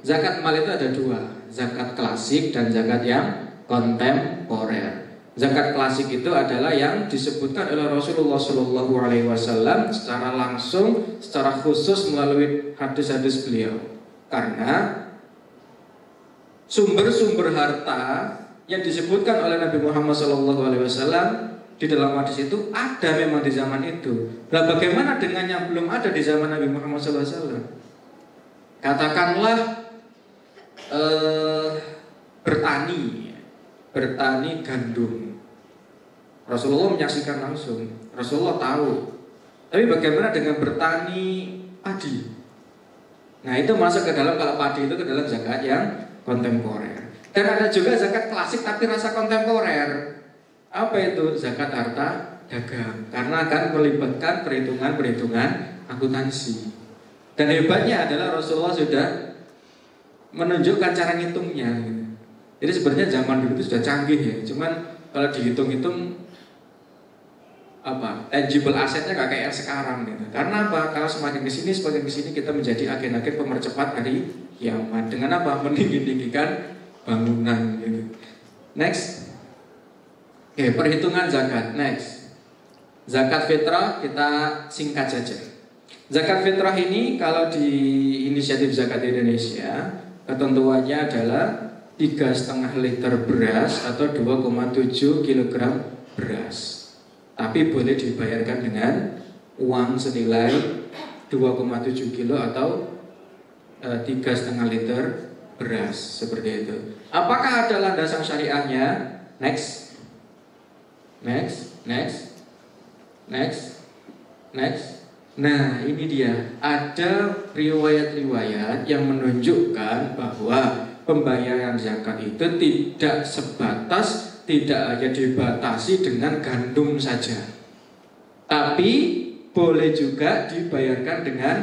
Speaker 2: zakat mal itu ada dua, zakat klasik dan zakat yang kontemporer. Zakat klasik itu adalah yang disebutkan oleh Rasulullah SAW secara langsung, secara khusus melalui hadis-hadis beliau. Karena sumber-sumber harta yang disebutkan oleh Nabi Muhammad SAW di dalam hadis itu ada memang di zaman itu. Nah, bagaimana dengan yang belum ada di zaman Nabi Muhammad SAW? Katakanlah bertani gandum. Rasulullah menyaksikan langsung, Rasulullah tahu. Tapi bagaimana dengan bertani padi? Nah, itu masuk ke dalam, kalau padi itu ke dalam zakat yang kontemporer. Dan ada juga zakat klasik tapi rasa kontemporer. Apa itu? Zakat harta dagang. Karena akan melibatkan perhitungan akuntansi. Dan hebatnya adalah Rasulullah sudah menunjukkan cara ngitungnya. Jadi sebenarnya zaman dulu itu sudah canggih ya. Cuman kalau dihitung-hitung tangible asetnya gak kayak sekarang gitu. Karena apa? Kalau semakin kesini kita menjadi agen-agen pemercepat dari kiamat. Dengan apa? Meninggi-tinggikan bangunan gitu. Next, perhitungan zakat. Next, zakat fitrah kita singkat saja. Zakat fitrah ini kalau di inisiatif zakat Indonesia ketentuannya adalah 3,5 liter beras atau 2,7 kg beras. Tapi boleh dibayarkan dengan uang senilai 2,7 kilo atau 3,5 liter beras, seperti itu. Apakah ada landasan syariahnya? Next. Nah, ini dia. Ada riwayat-riwayat yang menunjukkan bahwa pembayaran zakat itu tidak sebatas, tidak hanya dibatasi dengan gandum saja, tapi boleh juga dibayarkan dengan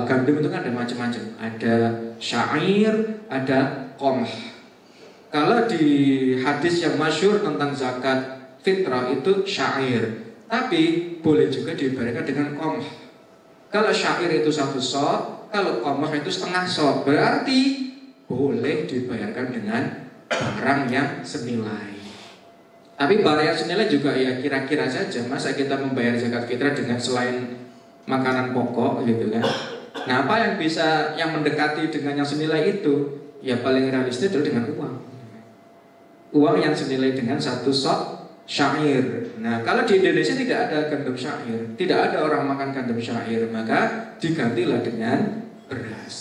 Speaker 2: gandum. Itu kan ada macam-macam, ada syair, ada qamh. Kalau di hadis yang masyhur tentang zakat fitrah itu syair, tapi boleh juga dibayarkan dengan qamh. Kalau syair itu 1 shot, kalau qamh itu setengah shot, berarti boleh dibayarkan dengan barang yang senilai. Tapi barang yang senilai juga ya kira-kira saja. Masa kita membayar zakat fitrah dengan selain makanan pokok gitu kan? Nah, apa yang bisa yang mendekati dengan yang senilai itu? Ya paling realistis adalah dengan uang. Uang yang senilai dengan 1 shot syair. Nah, kalau di Indonesia tidak ada gandum syair, tidak ada orang makan gandum syair, maka digantilah dengan beras.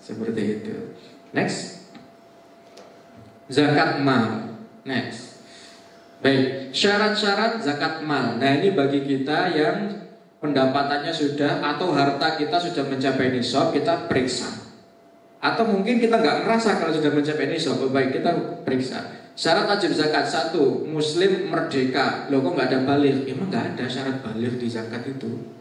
Speaker 2: Seperti itu. Next, zakat mal. Next, baik, syarat-syarat zakat mal. Nah, ini bagi kita yang pendapatannya sudah atau harta kita sudah mencapai nisab, kita periksa. Atau mungkin kita nggak ngerasa kalau sudah mencapai nisab, baik kita periksa. Syarat wajib zakat 1, muslim merdeka. Loh, kok nggak ada baligh? Emang nggak ada syarat baligh di zakat itu.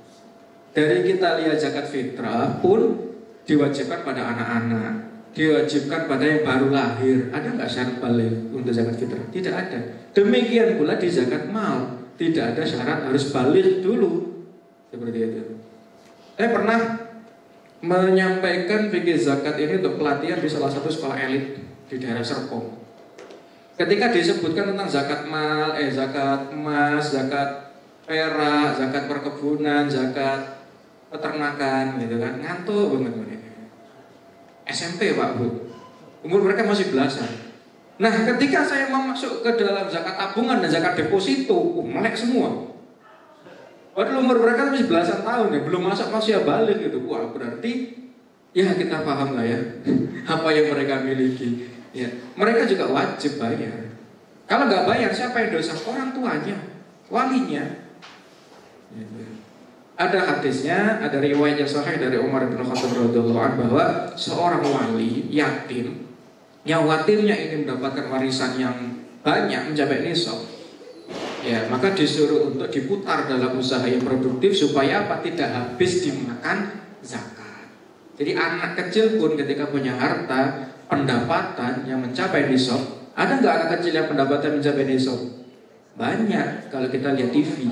Speaker 2: Dari kita lihat zakat fitrah pun diwajibkan pada anak-anak, diwajibkan pada yang baru lahir. Ada nggak syarat baligh untuk zakat fitrah? Tidak ada. Demikian pula di zakat mal, tidak ada syarat harus baligh dulu. Seperti itu. Saya pernah menyampaikan fikih zakat ini untuk pelatihan di salah satu sekolah elit di daerah Serpong. Ketika disebutkan tentang zakat mal, zakat emas, zakat perak, zakat perkebunan, zakat peternakan gitu kan. Ngantuk banget mereka. SMP Pak Bu. Umur mereka masih belasan. Nah, ketika saya mau masuk ke dalam zakat tabungan dan zakat deposito, melek semua. Padahal umur mereka masih belasan tahun ya, belum masuk usia balik gitu. Wah, berarti ya kita paham lah ya apa yang mereka miliki. Ya, mereka juga wajib bayar. Kalau nggak bayar, siapa yang dosa? Orang tuanya, walinya. Ada hadisnya, ada riwayat yang sahih dari Umar bin Khattab radhiyallahu anhu bahwa seorang wali yatim yang khawatirnya ingin mendapatkan warisan yang banyak mencapai nisab, ya maka disuruh untuk diputar dalam usaha yang produktif supaya apa? Tidak habis dimakan zakat. Jadi anak kecil pun ketika punya harta pendapatan yang mencapai nisab, ada nggak anak kecil yang pendapatan mencapai nisab? Banyak kalau kita lihat TV.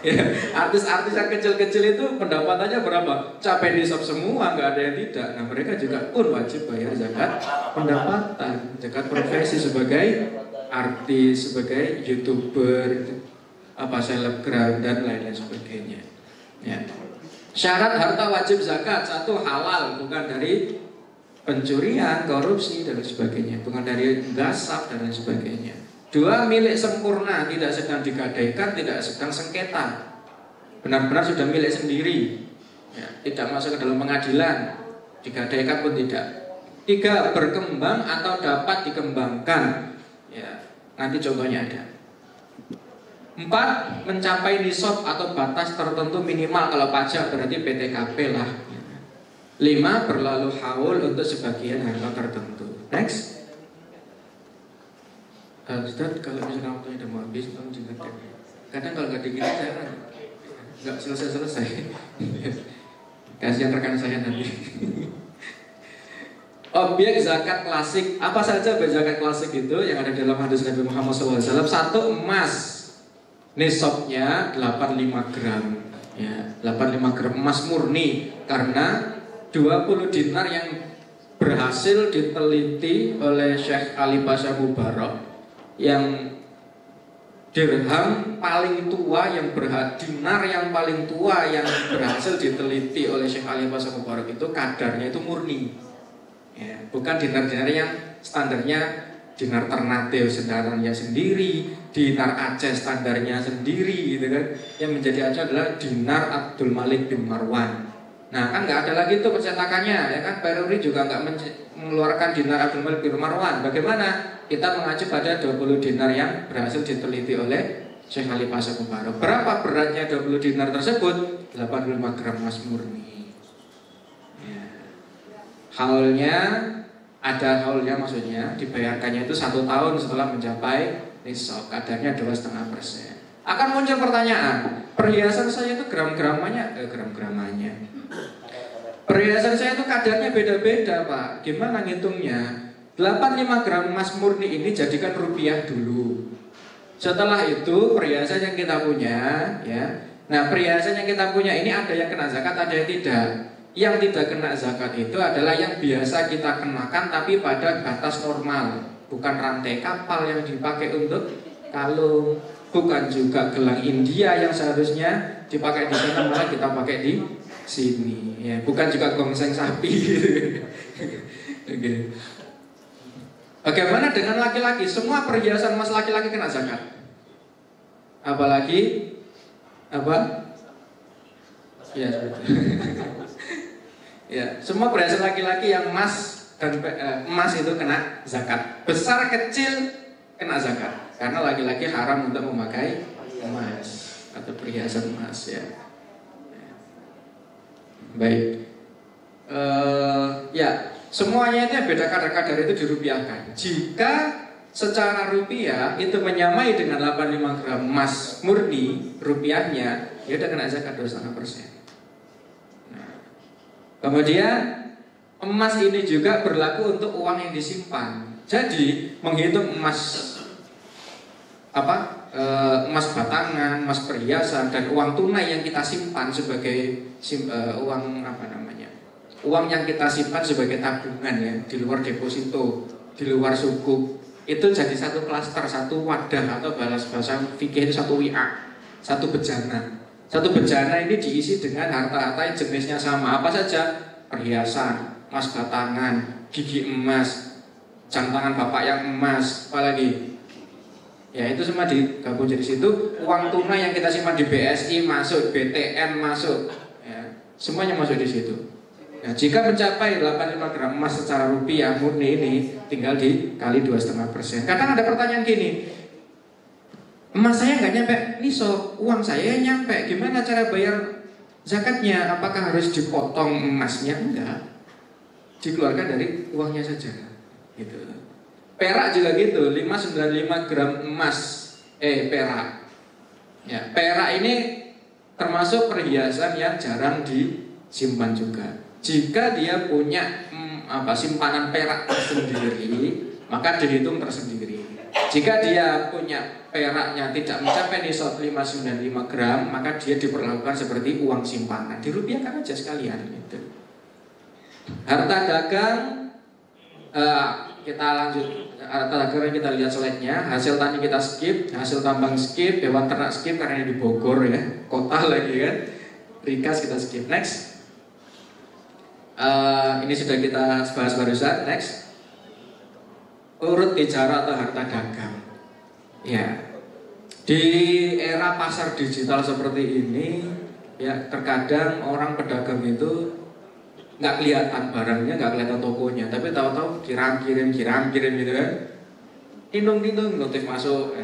Speaker 2: Ya, artis-artis yang kecil-kecil itu pendapatannya berapa? Capai nisab semua, nggak ada yang tidak. Nah mereka juga pun wajib bayar zakat pendapatan, zakat profesi sebagai artis, sebagai YouTuber, selebgram dan lain-lain sebagainya. Ya. Syarat harta wajib zakat, satu halal, bukan dari pencurian, korupsi dan sebagainya, bukan dari gasap dan lain sebagainya. Dua, milik sempurna, tidak sedang digadaikan, tidak sedang sengketa, benar-benar sudah milik sendiri, ya, tidak masuk ke dalam pengadilan, digadaikan pun tidak. Tiga, berkembang atau dapat dikembangkan, ya, nanti contohnya ada. Empat, mencapai nisab atau batas tertentu minimal, kalau pajak berarti PTKP lah. Lima, berlalu haul untuk sebagian harta tertentu. Next. Ustaz, kalau misalnya waktunya udah mau habis, tolong diingatkan. Kadang kalau nggak digini saya nggak selesai. Kasihan rekan saya nanti. Objek zakat klasik, apa saja objek zakat klasik itu yang ada dalam hadis Nabi Muhammad SAW? Satu, emas, nisabnya 85 gram, ya, 85 gram emas murni, karena 20 dinar yang berhasil diteliti oleh Syekh Ali Pasha Mubarak, yang dirham paling tua yang dinar yang paling tua yang berhasil diteliti oleh Syekh Ali Pasha Mubarak itu kadarnya itu murni, ya, bukan dinar-dinar yang standarnya dinar Ternate standarnya sendiri, dinar Aceh standarnya sendiri gitu kan. Yang menjadi Aceh adalah dinar Abdul Malik bin Marwan. Nah kan nggak ada lagi itu percetakannya, ya kan. Peruri juga nggak mengeluarkan dinar Abdul Malik bin Marwan. Bagaimana? Kita mengacu pada 20 dinar yang berhasil diteliti oleh Syekh Ali Pasha Mubarak. Berapa beratnya 20 dinar tersebut? 85 gram emas murni, ya. Haulnya, ada haulnya, maksudnya dibayarkannya itu 1 tahun setelah mencapai nisab, kadarnya 2,5%. Akan muncul pertanyaan, perhiasan saya itu gram-gramannya, perhiasan saya itu kadarnya beda-beda Pak, gimana ngitungnya? 85 gram emas murni ini jadikan rupiah dulu. Setelah itu perhiasan yang kita punya, ya. Nah perhiasan yang kita punya ini ada yang kena zakat, ada yang tidak. Yang tidak kena zakat itu adalah yang biasa kita kenakan tapi pada batas normal, bukan rantai kapal yang dipakai untuk kalung, bukan juga gelang India yang seharusnya dipakai di sana malah kita pakai di sini, ya. Bukan juga gongseng sapi. Okay. Bagaimana dengan laki-laki? Semua perhiasan emas laki-laki kena zakat. Apalagi apa? Ya, ya, semua perhiasan laki-laki yang emas dan emas itu kena zakat. Besar kecil kena zakat. Karena laki-laki haram untuk memakai emas atau perhiasan emas, ya. Baik. Ya. Semuanya itu beda kadar-kadar itu dirupiahkan. Jika secara rupiah itu menyamai dengan 85 gram emas murni rupiahnya, ya udah kena zakat 2,5%. Nah, kemudian emas ini juga berlaku untuk uang yang disimpan. Jadi menghitung emas emas batangan, emas perhiasan dan uang tunai yang kita simpan sebagai uang yang kita simpan sebagai tabungan, ya, di luar deposito, di luar sukuk, itu jadi satu klaster, satu wadah, atau bahasa fikih itu satu WA. satu bejana. Satu bejana ini diisi dengan harta-harta yang jenisnya sama. Apa saja? Perhiasan, emas batangan, gigi emas, jam tangan bapak yang emas, apalagi? Ya itu semua digabung jadi situ. Uang tunai yang kita simpan di BSI masuk, BTN masuk, ya, semuanya masuk di situ. Nah, jika mencapai 85 gram emas secara rupiah murni ini tinggal dikali 2,5%. Kadang ada pertanyaan gini, emas saya nggak nyampe nisab, uang saya nyampe, gimana cara bayar zakatnya? Apakah harus dipotong emasnya? Enggak, dikeluarkan dari uangnya saja. Gitu. Perak juga gitu, 595 gram emas, perak. Ya, perak ini termasuk perhiasan yang jarang disimpan juga. Jika dia punya simpanan perak tersendiri, maka dihitung tersendiri. Jika dia punya peraknya tidak mencapai nisab 595 gram, maka dia diperlakukan seperti uang simpanan. Dirupiahkan aja sekalian gitu. Harta dagang, kita lanjut. Harta dagang kita lihat slide-nya. Hasil tani kita skip, hasil tambang skip, hewan ternak skip karena ini di Bogor ya, kota lagi kan. Rikas kita skip. Next. Ini sudah kita bahas barusan. Next. Urut bicara atau harta dagang. Ya, di era pasar digital seperti ini, ya terkadang orang pedagang itu nggak kelihatan barangnya, nggak kelihatan tokonya, tapi tahu-tahu kirim gitu kan. Tinung notif masuk,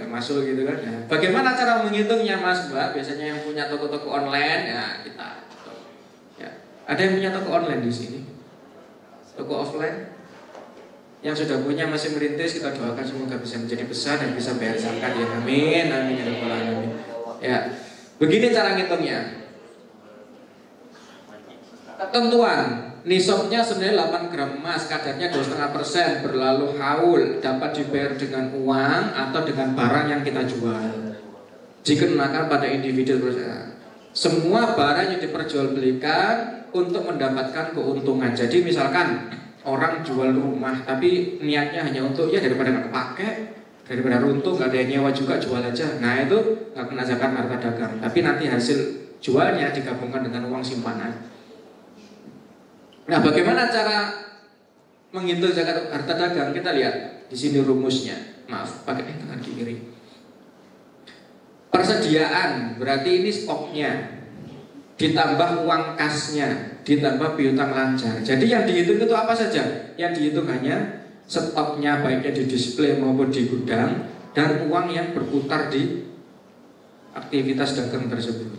Speaker 2: masuk gitu kan. Ya. Bagaimana cara menghitungnya Mas Mbak? Biasanya yang punya toko-toko online, ya kita. Ya. Ada yang punya toko online di sini? Toko offline? Yang sudah punya masih merintis, kita doakan semoga bisa menjadi besar dan bisa bayar zakat ya. Amin, amin ya rabbal alamin. Ya, begini cara ngitungnya. Ketentuan nisabnya sebenarnya 8 gram emas, kadarnya 2,5%, berlalu haul, dapat dibayar dengan uang atau dengan barang yang kita jual. Dikenakan pada individu perusahaan. Semua barang yang diperjualbelikan untuk mendapatkan keuntungan. Jadi misalkan orang jual rumah tapi niatnya hanya untuk ya daripada nggak kepake, daripada runtuh nggak ada yang nyewa juga jual aja. Nah itu nggak kena zakat harta dagang. Tapi nanti hasil jualnya digabungkan dengan uang simpanan. Nah bagaimana cara menghitung zakat harta dagang? Kita lihat di sini rumusnya. Maaf pakai tangan kiri. Persediaan berarti ini stoknya, ditambah uang kasnya, ditambah piutang lancar. Jadi yang dihitung itu apa saja? Yang dihitung hanya stoknya, baiknya di display maupun di gudang, dan uang yang berputar di aktivitas dagang tersebut.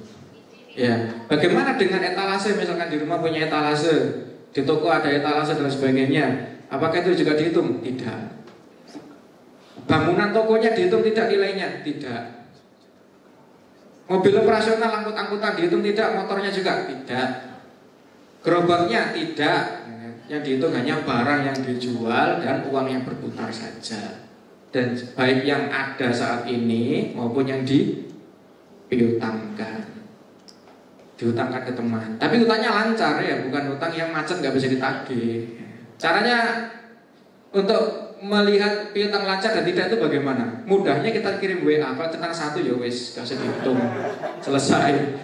Speaker 2: Ya, bagaimana dengan etalase? Misalkan di rumah punya etalase, di toko ada etalase dan sebagainya. Apakah itu juga dihitung? Tidak. Bangunan tokonya dihitung tidak nilainya? Tidak. Mobil operasional angkut-angkutan dihitung tidak, motornya juga tidak. Gerobaknya tidak. Yang dihitung hanya barang yang dijual dan uang yang berputar saja. Dan baik yang ada saat ini maupun yang dipiutangkan. Diutangkan ke teman. Tapi utangnya lancar ya, bukan utang yang macet nggak bisa ditagih. Caranya untuk melihat piutang lancar dan tidak itu bagaimana? Mudahnya kita kirim WA, kalau tentang satu ya wis, gak usah dihitung, selesai.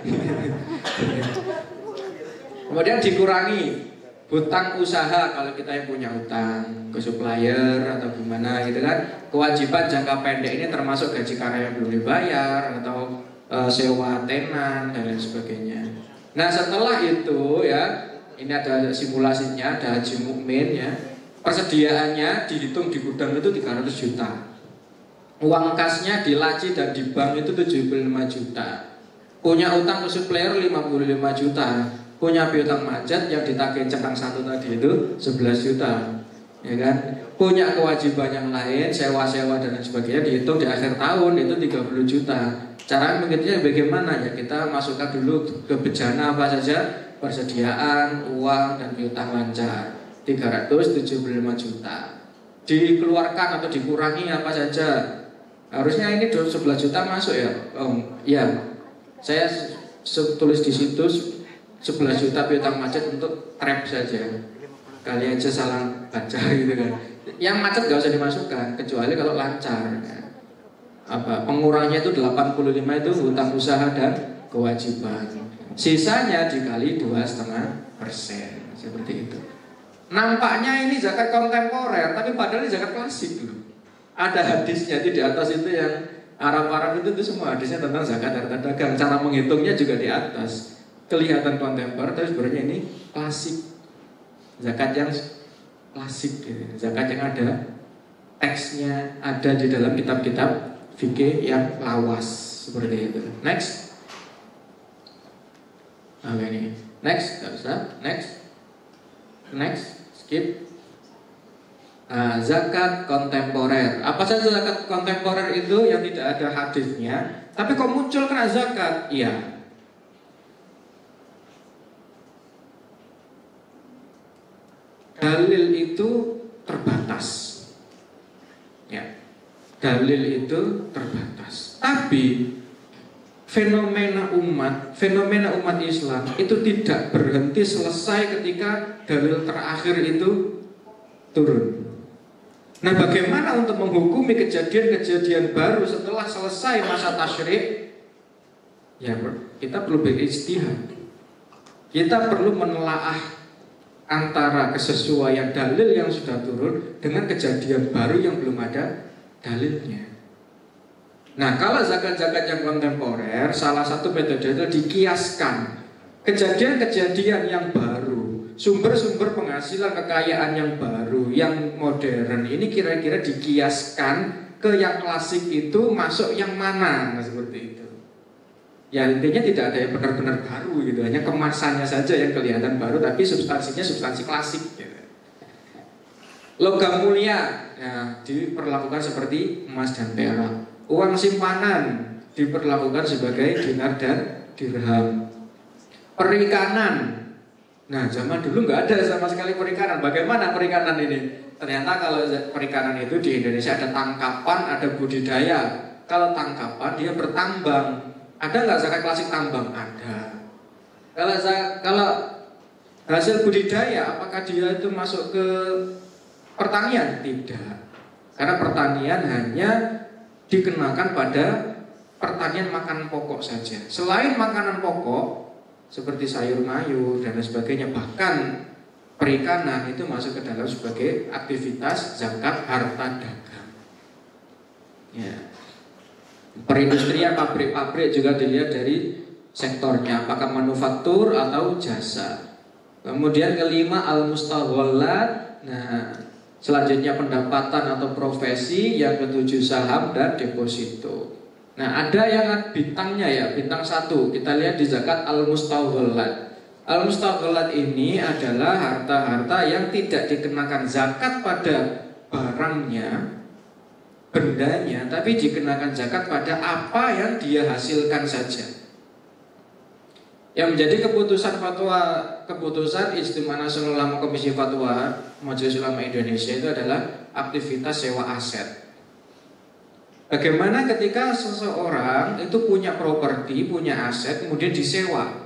Speaker 2: Kemudian dikurangi hutang usaha kalau kita yang punya hutang ke supplier atau gimana gitu kan. Kewajiban jangka pendek ini termasuk gaji karyawan yang belum dibayar atau sewa tenan dan lain sebagainya. Nah setelah itu ya, ini ada simulasinya, ada Haji Mukmin ya. Persediaannya dihitung di gudang itu 300 juta. Uang kasnya di laci dan di bank itu 75 juta. Punya utang ke supplier 55 juta. Punya piutang macet yang ditagih centang satu tadi itu 11 juta. Ya kan? Punya kewajiban yang lain, sewa-sewa dan sebagainya dihitung di akhir tahun itu 30 juta. Cara menghitungnya bagaimana? Ya kita masukkan dulu ke bejana apa saja, persediaan, uang dan piutang lancar. 375 juta. Dikeluarkan atau dikurangi apa saja? Harusnya ini 11 juta masuk ya. Ya. Saya tulis di situ 11 juta piutang macet untuk trap saja. Kali aja salah baca gitu kan. Yang macet gak usah dimasukkan kecuali kalau lancar. pengurangnya itu 85 itu hutang usaha dan kewajiban. Sisanya dikali 2,5%, seperti itu. Nampaknya ini zakat kontemporer, tapi padahal ini zakat klasik loh. Ada hadisnya di atas itu yang Arab-Arab itu semua hadisnya tentang zakat harta dagang. Cara menghitungnya juga di atas. Kelihatan kontemporer, tapi sebenarnya ini klasik. Zakat yang klasik gitu. Zakat yang ada teksnya, ada di dalam kitab-kitab fikih yang lawas, seperti itu. Next. Oke ini. Next, enggak usah. Next. Skip. Zakat kontemporer. Apa saja zakat kontemporer itu yang tidak ada hadisnya, tapi kok muncul kena zakat? Iya. Dalil itu terbatas. Ya. Dalil itu terbatas. Tapi fenomena umat Islam itu tidak berhenti selesai ketika dalil terakhir itu turun. Nah, bagaimana untuk menghukumi kejadian-kejadian baru setelah selesai masa tasyrik? Ya, kita perlu berijtihad. Kita perlu menelaah antara kesesuaian dalil yang sudah turun dengan kejadian baru yang belum ada dalilnya. Nah, kalau zakat-zakat yang kontemporer, salah satu metode itu dikiaskan kejadian-kejadian yang baru, sumber-sumber penghasilan kekayaan yang baru, yang modern. Ini kira-kira dikiaskan ke yang klasik itu masuk yang mana, nah, seperti itu. Ya intinya tidak ada yang benar-benar baru gitu, hanya kemasannya saja yang kelihatan baru, tapi substansinya substansi klasik. Gitu. Logam mulia, ya, diperlakukan seperti emas dan perak. Uang simpanan diperlakukan sebagai dinar dan dirham. Perikanan, nah zaman dulu nggak ada sama sekali perikanan. Bagaimana perikanan ini? Ternyata kalau perikanan itu di Indonesia ada tangkapan, ada budidaya. Kalau tangkapan dia bertambang. Ada nggak zakat klasik tambang? Ada. Kalau hasil budidaya, apakah dia itu masuk ke pertanian? Tidak. Karena pertanian hanya dikenakan pada pertanian makanan pokok saja. Selain makanan pokok seperti sayur mayur dan sebagainya, bahkan perikanan itu masuk ke dalam sebagai aktivitas zakat harta dagang. Ya. Perindustrian, pabrik-pabrik juga dilihat dari sektornya, apakah manufaktur atau jasa. Kemudian kelima al-mustaghallat. Nah, selanjutnya pendapatan atau profesi, yang ketujuh saham dan deposito. Nah, ada yang bintangnya ya, bintang 1. Kita lihat di zakat al-mustaghallat. Al-mustaghallat ini adalah harta-harta yang tidak dikenakan zakat pada barangnya, bendanya, tapi dikenakan zakat pada apa yang dia hasilkan saja. Yang menjadi keputusan Ijtima Nasional Ulama Komisi Fatwa Majelis Ulama Indonesia itu adalah aktivitas sewa aset. Bagaimana ketika seseorang itu punya properti, punya aset, kemudian disewa.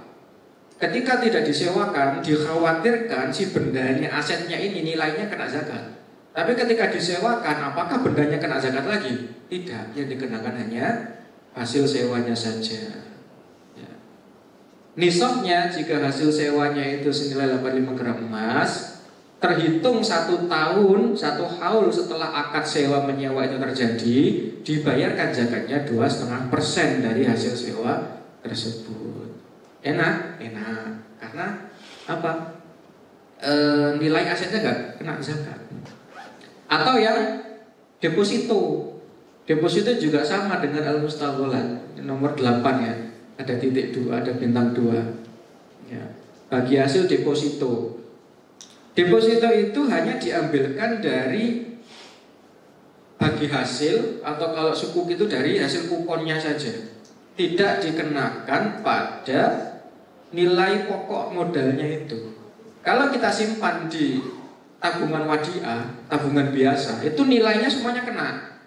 Speaker 2: Ketika tidak disewakan, dikhawatirkan si bendanya, asetnya ini nilainya kena zakat. Tapi ketika disewakan, apakah bendanya kena zakat lagi? Tidak, yang dikenakan hanya hasil sewanya saja. Ya. Nisabnya jika hasil sewanya itu senilai 85 gram emas, terhitung 1 tahun, 1 haul setelah akad sewa menyewa itu terjadi, dibayarkan zakatnya 2,5% dari hasil sewa tersebut. Enak? Enak. Karena apa? Nilai asetnya nggak kena zakat. Atau yang deposito. Deposito juga sama dengan al-mustaghallat, nomor 8 ya. Ada titik 2, ada bintang 2. Ya. Bagi hasil deposito. Deposito itu hanya diambilkan dari bagi hasil, atau kalau sukuk itu dari hasil kuponnya saja. Tidak dikenakan pada nilai pokok modalnya itu. Kalau kita simpan di tabungan wadiah, tabungan biasa, itu nilainya semuanya kena.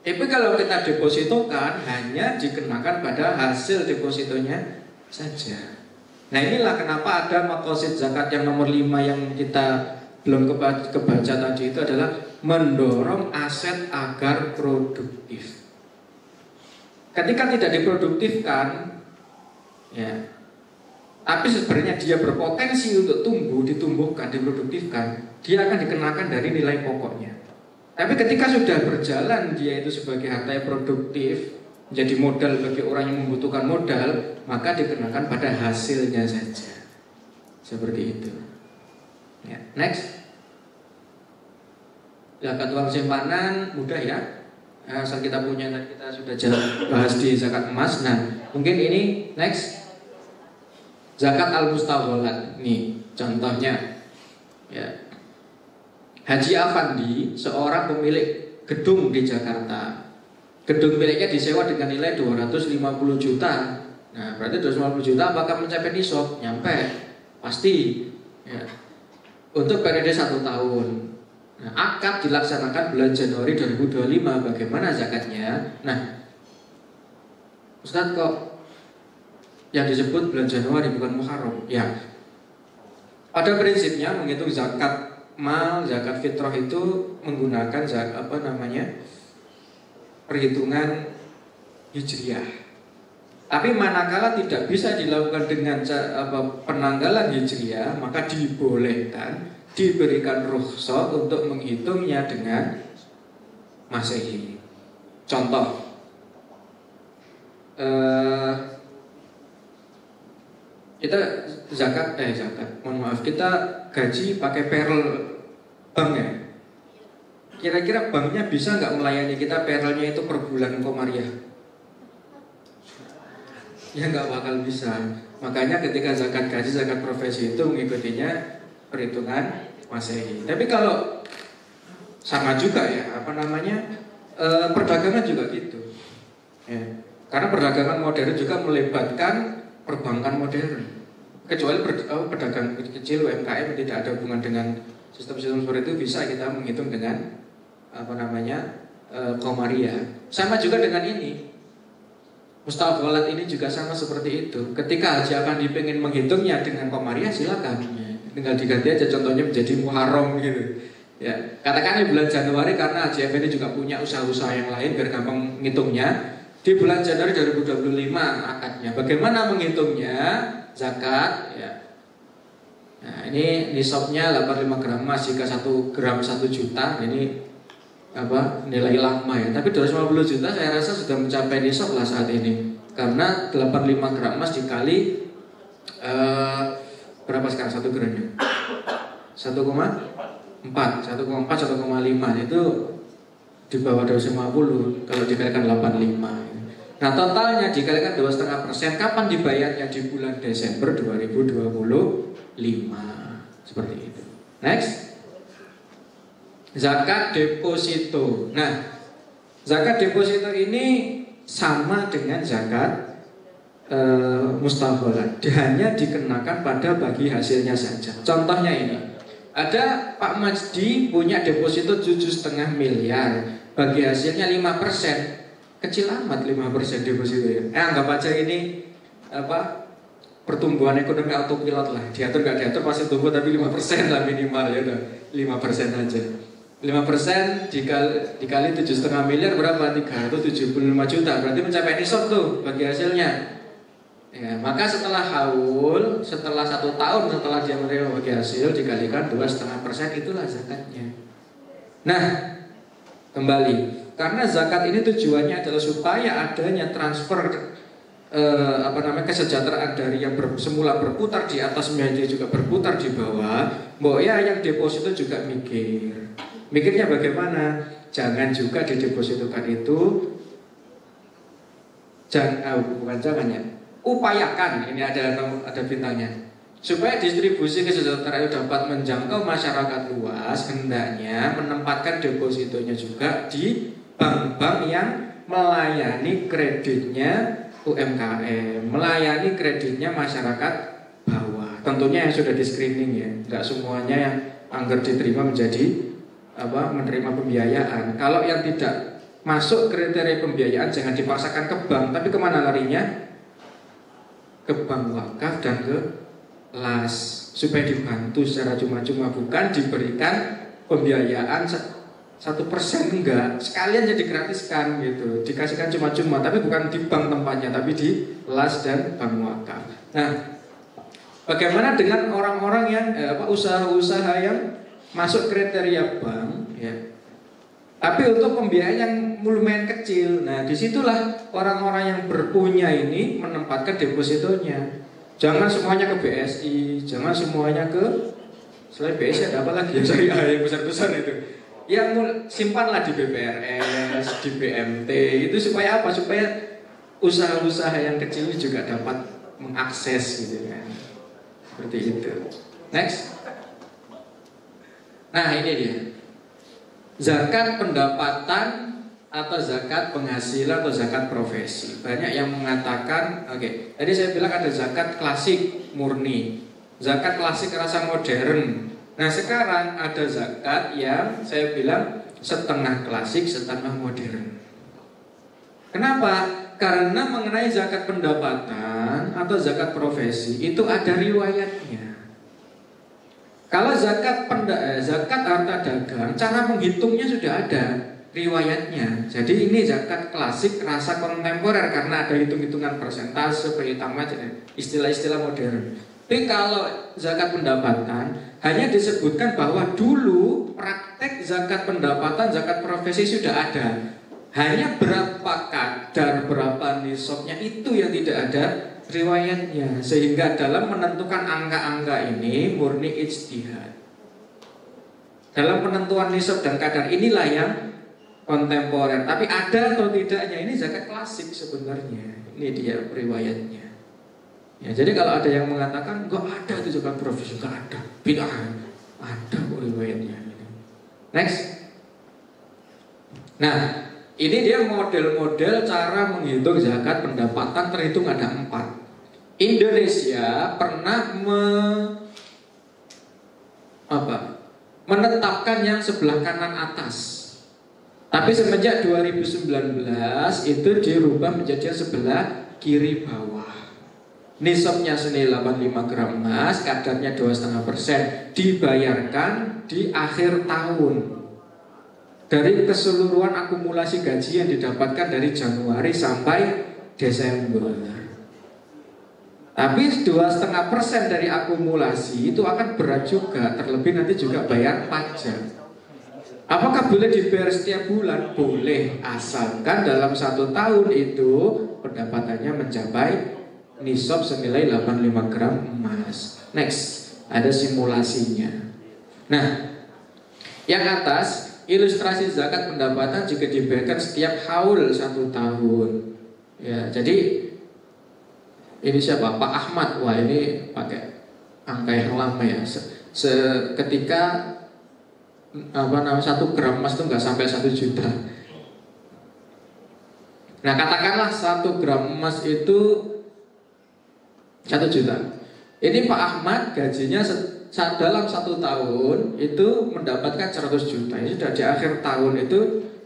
Speaker 2: Tapi kalau kita depositokan, hanya dikenakan pada hasil depositonya saja. Nah inilah kenapa ada maqasid zakat yang nomor 5 yang kita belum kebaca tadi itu adalah mendorong aset agar produktif. Ketika tidak diproduktifkan, ya, tapi sebenarnya dia berpotensi untuk tumbuh, ditumbuhkan, diproduktifkan, dia akan dikenakan dari nilai pokoknya. Tapi ketika sudah berjalan dia itu sebagai harta yang produktif, menjadi modal bagi orang yang membutuhkan modal, maka dikenakan pada hasilnya saja. Seperti itu. Ya, next. Zakat uang simpanan mudah ya. Asal kita punya, kita sudah bahas di zakat emas. Nah, mungkin ini next. Zakat al-mustaghalat. Nih, contohnya. Ya. Haji Afandi, seorang pemilik gedung di Jakarta. Gedung miliknya disewa dengan nilai 250 juta. Nah, berarti 250 juta apakah mencapai nisab? Nyampe. Pasti. Ya. Untuk periode 1 tahun. Nah, akad dilaksanakan bulan Januari 2025. Bagaimana zakatnya? Nah, Ustaz kok yang disebut bulan Januari bukan Muharram? Ya. Pada prinsipnya menghitung zakat mal, zakat fitrah itu menggunakan perhitungan hijriah. Tapi manakala tidak bisa dilakukan dengan penanggalan hijriah, maka dibolehkan, diberikan rukhsah untuk menghitungnya dengan Masehi. Contoh, kita kita gaji pakai perl bank ya. Kira-kira banknya bisa nggak melayani kita perlnya itu per bulan komariah? Ya nggak bakal bisa. Makanya ketika zakat gaji, zakat profesi itu mengikutinya perhitungan Masehi. Tapi kalau sama juga ya, perdagangan juga gitu. Ya. Karena perdagangan modern juga melibatkan perbankan modern. Kecuali pedagang kecil UMKM tidak ada hubungan dengan sistem-sistem seperti itu, bisa kita menghitung dengan komariah. Sama juga dengan ini. Mustaghalat ini juga sama seperti itu. Ketika Haji Afandi pengen menghitungnya dengan komariah, silakan. Tinggal diganti aja contohnya menjadi Muharram gitu. Ya, katakan di bulan Januari karena Haji Afandi juga punya usaha-usaha yang lain biar gampang ngitungnya. Di bulan Januari 2025 akadnya. Bagaimana menghitungnya? Zakat ya. Nah, ini nisabnya 85 gram emas. Jika 1 gram 1 juta, ini nilai lama ya. Tapi 250 juta saya rasa sudah mencapai nisab lah saat ini. Karena 85 gram emas dikali berapa sekarang 1 gramnya? 1,4, 1,5 itu di bawah 250 kalau dikalikan 85. Nah, totalnya dikalikan 2,5%. Kapan dibayarnya? Di bulan Desember 2025. Seperti itu. Next. Zakat deposito. Nah, zakat deposito ini sama dengan zakat mustaghalat, hanya dikenakan pada bagi hasilnya saja. Contohnya ini, ada Pak Majdi punya deposito 7,5 miliar, bagi hasilnya 5%. Kecil amat 5% deposito ya. Anggap aja ini pertumbuhan ekonomi autopilot lah. Diatur nggak diatur pasti tumbuh, tapi 5% lah minimal ya udah. 5% aja. 5% dikali 7,5 miliar berapa? 375 juta. Berarti mencapai nisab tuh bagi hasilnya. Ya, maka setelah haul, setelah 1 tahun setelah dia menerima bagi hasil dikalikan 2,5%, itulah zakatnya. Nah, kembali, karena zakat ini tujuannya adalah supaya adanya transfer kesejahteraan dari yang semula berputar di atas menjadi juga berputar di bawah. Mbok ya yang deposito juga mikirnya bagaimana? Jangan juga didepositokan itu upayakan, ini ada bintangnya, supaya distribusi kesejahteraan dapat menjangkau masyarakat luas. Hendaknya menempatkan depositonya juga di bank-bank yang melayani kreditnya UMKM, melayani kreditnya masyarakat bawah. Tentunya yang sudah di screening ya, nggak semuanya yang anggar diterima menjadi menerima pembiayaan. Kalau yang tidak masuk kriteria pembiayaan jangan dipaksakan ke bank, tapi kemana larinya? Ke bank wakaf dan ke LAS. supaya dibantu secara cuma-cuma, bukan diberikan pembiayaan 1% enggak, sekalian jadi gratiskan gitu, dikasihkan cuma-cuma, tapi bukan di bank tempatnya, tapi di las dan bank wakaf. Nah, bagaimana dengan orang-orang yang usaha-usaha yang masuk kriteria bank, ya, tapi untuk pembiayaan yang lumayan kecil. Nah, disitulah orang-orang yang berpunya ini menempatkan depositonya. Jangan semuanya ke BSI, jangan semuanya ke, selain BSI ada apa lagi yang syariah yang besar-besar itu. Yang simpanlah di BPRS, di BMT, itu supaya apa? Supaya usaha-usaha yang kecil ini juga dapat mengakses gitu kan. Seperti itu. Next. Nah, ini dia. Zakat pendapatan atau zakat penghasilan atau zakat profesi. Banyak yang mengatakan, oke, tadi saya bilang ada zakat klasik murni, zakat klasik rasa modern. Nah, sekarang ada zakat yang saya bilang setengah klasik, setengah modern. Kenapa? Karena mengenai zakat pendapatan atau zakat profesi itu ada riwayatnya. Kalau zakat harta dagang, cara menghitungnya sudah ada riwayatnya. Jadi ini zakat klasik rasa kontemporer karena ada hitung-hitungan persentase, perhitungan istilah-istilah modern. Tapi kalau zakat pendapatan hanya disebutkan bahwa dulu praktek zakat pendapatan, zakat profesi sudah ada. Hanya berapa kadar, berapa nisabnya itu yang tidak ada riwayatnya. Sehingga dalam menentukan angka-angka ini murni ijtihad. Dalam penentuan nisab dan kadar inilah yang kontemporer. Tapi ada atau tidaknya ini zakat klasik sebenarnya. Ini dia riwayatnya. Ya, jadi kalau ada yang mengatakan enggak ada itu zakat profesi, enggak ada, bid'ah, ada kok riwayatnya. Next. Nah, ini dia model-model cara menghitung zakat pendapatan, terhitung ada 4. Indonesia pernah menetapkan yang sebelah kanan atas. Tapi semenjak 2019 itu dirubah menjadi yang sebelah kiri bawah. Nisabnya senilai 85 gram emas, kadarnya 2,5%, dibayarkan di akhir tahun dari keseluruhan akumulasi gaji yang didapatkan dari Januari sampai Desember. Tapi 2,5% dari akumulasi itu akan berat juga, terlebih nanti juga bayar pajak. Apakah boleh dibayar setiap bulan? Boleh, asalkan dalam 1 tahun itu pendapatannya mencapai nisab senilai 85 gram emas. Next, ada simulasinya. Nah, yang atas ilustrasi zakat pendapatan jika dibayarkan setiap haul 1 tahun. Ya, jadi ini siapa? Pak Ahmad. Wah, ini pakai angka yang lama ya. Ketika 1 gram emas itu nggak sampai 1 juta. Nah, katakanlah 1 gram emas itu 1 juta. Ini Pak Ahmad gajinya dalam 1 tahun itu mendapatkan 100 juta. Ini sudah di akhir tahun itu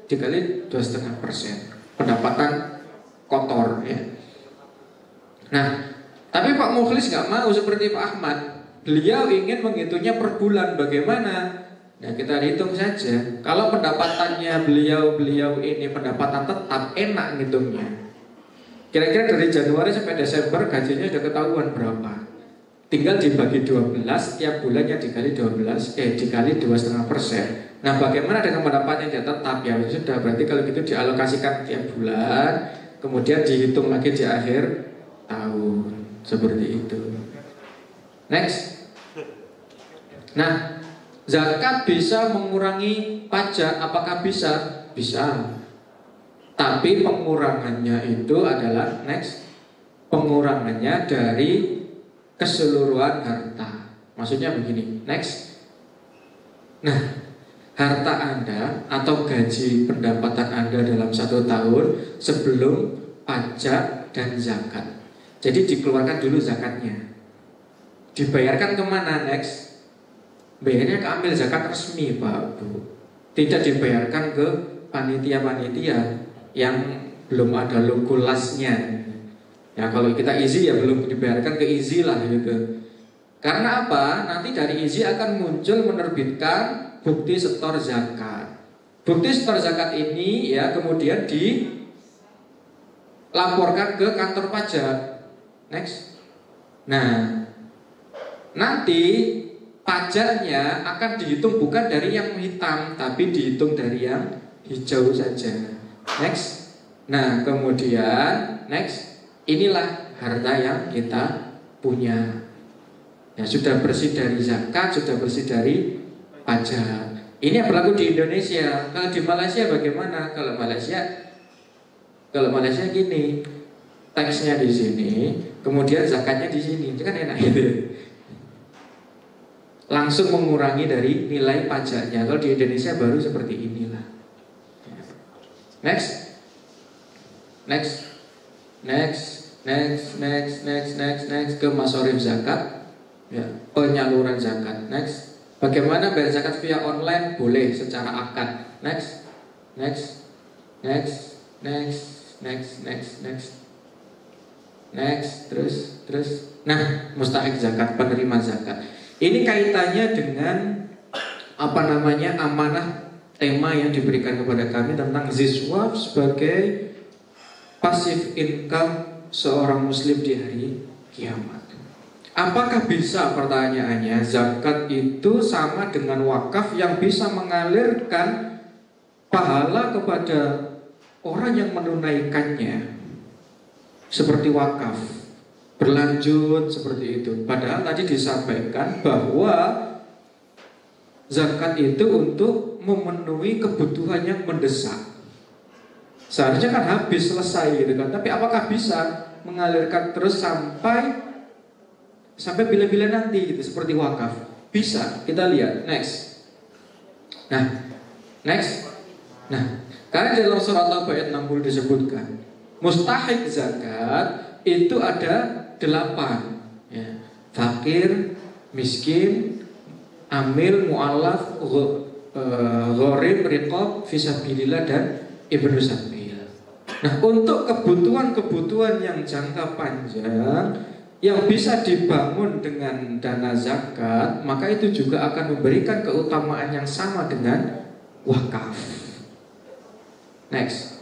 Speaker 2: dikali 2,5% pendapatan kotor ya. Nah, tapi Pak Mukhlis nggak mau seperti Pak Ahmad. Beliau ingin menghitungnya per bulan. Bagaimana? Nah, kita hitung saja. Kalau pendapatannya beliau ini pendapatan tetap, enak ngitungnya. Kira-kira dari Januari sampai Desember gajinya sudah ketahuan berapa. Tinggal dibagi 12, setiap bulannya dikali 2,5%. Nah, bagaimana dengan pendapatan yang tetap? Ya sudah, berarti kalau gitu dialokasikan tiap bulan, kemudian dihitung lagi di akhir tahun. Seperti itu. Next. Nah, zakat bisa mengurangi pajak. Apakah bisa? Bisa. Tapi pengurangannya itu adalah pengurangannya dari keseluruhan harta. Maksudnya begini, next. Nah, harta Anda atau gaji pendapatan Anda dalam 1 tahun sebelum pajak dan zakat. Jadi dikeluarkan dulu zakatnya. Dibayarkan kemana next? Bayarnya ke ambil zakat resmi Pak Bu. Tidak dibayarkan ke panitia-panitia yang belum ada logo lasnya. Ya kalau kita easy ya belum dibayarkan ke easy lah gitu. Karena apa? Nanti dari IZI akan muncul menerbitkan bukti setor zakat. Bukti setor zakat ini ya kemudian dilaporkan ke kantor pajak. Next. Nah, nanti pajaknya akan dihitung bukan dari yang hitam, tapi dihitung dari yang hijau saja. Next. Nah, kemudian next, inilah harta yang kita punya. Ya, sudah bersih dari zakat, sudah bersih dari pajak. Ini yang berlaku di Indonesia. Kalau di Malaysia bagaimana? Kalau Malaysia gini, taxnya di sini, kemudian zakatnya di sini, itu kan enak gitu. Langsung mengurangi dari nilai pajaknya. Kalau di Indonesia baru seperti inilah. Next ke masorif zakat, ya, penyaluran zakat. Next, bagaimana bayar zakat via online? Boleh secara akad. Next, terus. Nah, mustahik zakat, penerima zakat. Ini kaitannya dengan amanah tema yang diberikan kepada kami tentang ziswaf sebagai passive income seorang muslim di hari kiamat. Apakah bisa, pertanyaannya, zakat itu sama dengan wakaf yang bisa mengalirkan pahala kepada orang yang menunaikannya seperti wakaf, berlanjut seperti itu. Padahal tadi disampaikan bahwa zakat itu untuk memenuhi kebutuhan yang mendesak. Seharusnya kan habis, selesai gitu kan. Tapi apakah bisa mengalirkan terus sampai bila-bila nanti gitu, seperti wakaf? Bisa, kita lihat. Next. Nah, karena dalam surat Al-Baqarah ayat 60 disebutkan mustahik zakat itu ada 8 ya. Fakir, miskin, amil, mu'allaf, gharib, riqab, fisabilillah, dan ibnu sabil. Nah, untuk kebutuhan-kebutuhan yang jangka panjang yang bisa dibangun dengan dana zakat, maka itu juga akan memberikan keutamaan yang sama dengan wakaf. Next.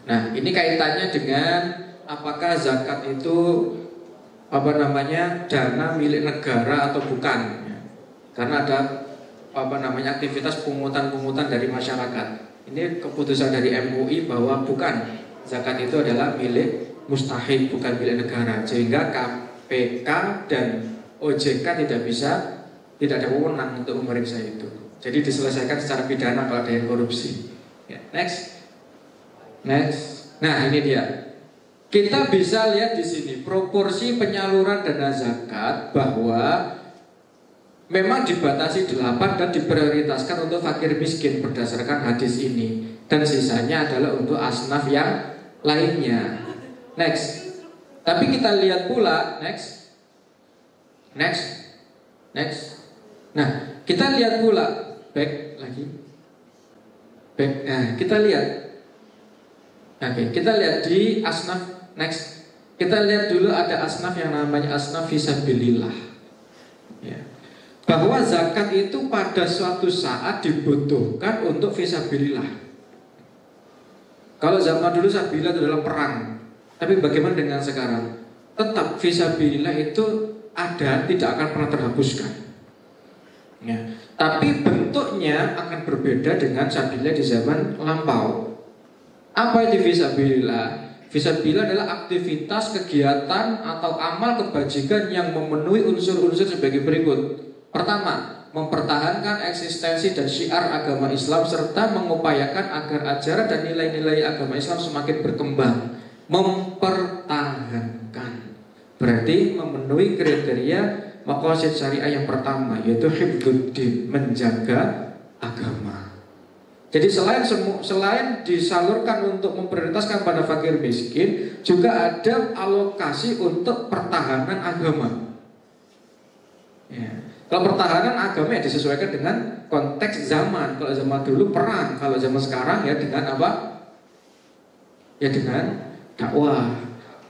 Speaker 2: Nah, ini kaitannya dengan apakah zakat itu dana milik negara atau bukan? Karena ada aktivitas pungutan dari masyarakat. Ini keputusan dari MUI bahwa bukan, zakat itu adalah milik mustahik, bukan milik negara, sehingga KPK dan OJK tidak ada wewenang untuk memeriksa itu. Jadi diselesaikan secara pidana kalau ada yang korupsi. Ya, next. Nah, ini dia. Kita bisa lihat di sini proporsi penyaluran dana zakat bahwa memang dibatasi 8 dan diprioritaskan untuk fakir miskin berdasarkan hadis ini, dan sisanya adalah untuk asnaf yang lainnya. Next. Tapi kita lihat pula next. Nah, kita lihat pula back. Nah, kita lihat. Oke, kita lihat di asnaf. Next. Kita lihat dulu ada asnaf yang namanya asnaf fisabilillah. Ya. Bahwa zakat itu pada suatu saat dibutuhkan untuk fisabilillah. Kalau zaman dulu fisabilillah itu dalam perang. Tapi bagaimana dengan sekarang? Tetap fisabilillah itu ada, tidak akan pernah terhapuskan. Ya. Tapi bentuknya akan berbeda dengan sabilillah di zaman lampau. Apa itu fisabilillah? Fisabilillah adalah aktivitas, kegiatan atau amal kebajikan yang memenuhi unsur-unsur sebagai berikut. Pertama, mempertahankan eksistensi dan syiar agama Islam serta mengupayakan agar ajaran dan nilai-nilai agama Islam semakin berkembang. Mempertahankan berarti memenuhi kriteria maqasid syariah yang pertama, yaitu hifdzuddin, menjaga agama. Jadi selain disalurkan untuk memprioritaskan pada fakir miskin, juga ada alokasi untuk pertahanan agama. Ya. Kalau pertahanan agama ya disesuaikan dengan konteks zaman. Kalau zaman dulu perang, kalau zaman sekarang ya dengan apa? Ya dengan dakwah,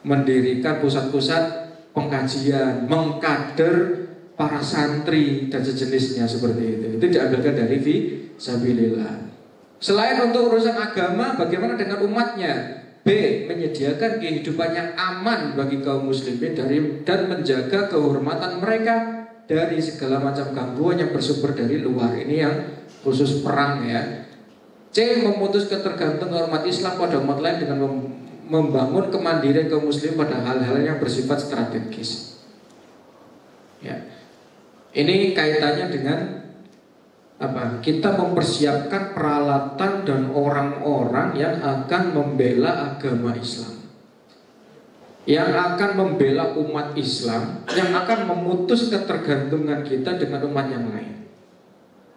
Speaker 2: mendirikan pusat-pusat pengkajian, mengkader para santri dan sejenisnya seperti itu. Itu diambilkan dari fisabilillah. Selain untuk urusan agama, bagaimana dengan umatnya? B. Menyediakan kehidupan yang aman bagi kaum muslimin dan menjaga kehormatan mereka dari segala macam gangguan yang bersumber dari luar. Ini yang khusus perang ya. C. Memutus ketergantungan umat Islam pada umat lain dengan membangun kemandirian kaum muslim pada hal-hal yang bersifat strategis. Ya. Ini kaitannya dengan apa? Kita mempersiapkan peralatan dan orang-orang yang akan membela agama Islam, yang akan membela umat Islam, yang akan memutus ketergantungan kita dengan umat yang lain.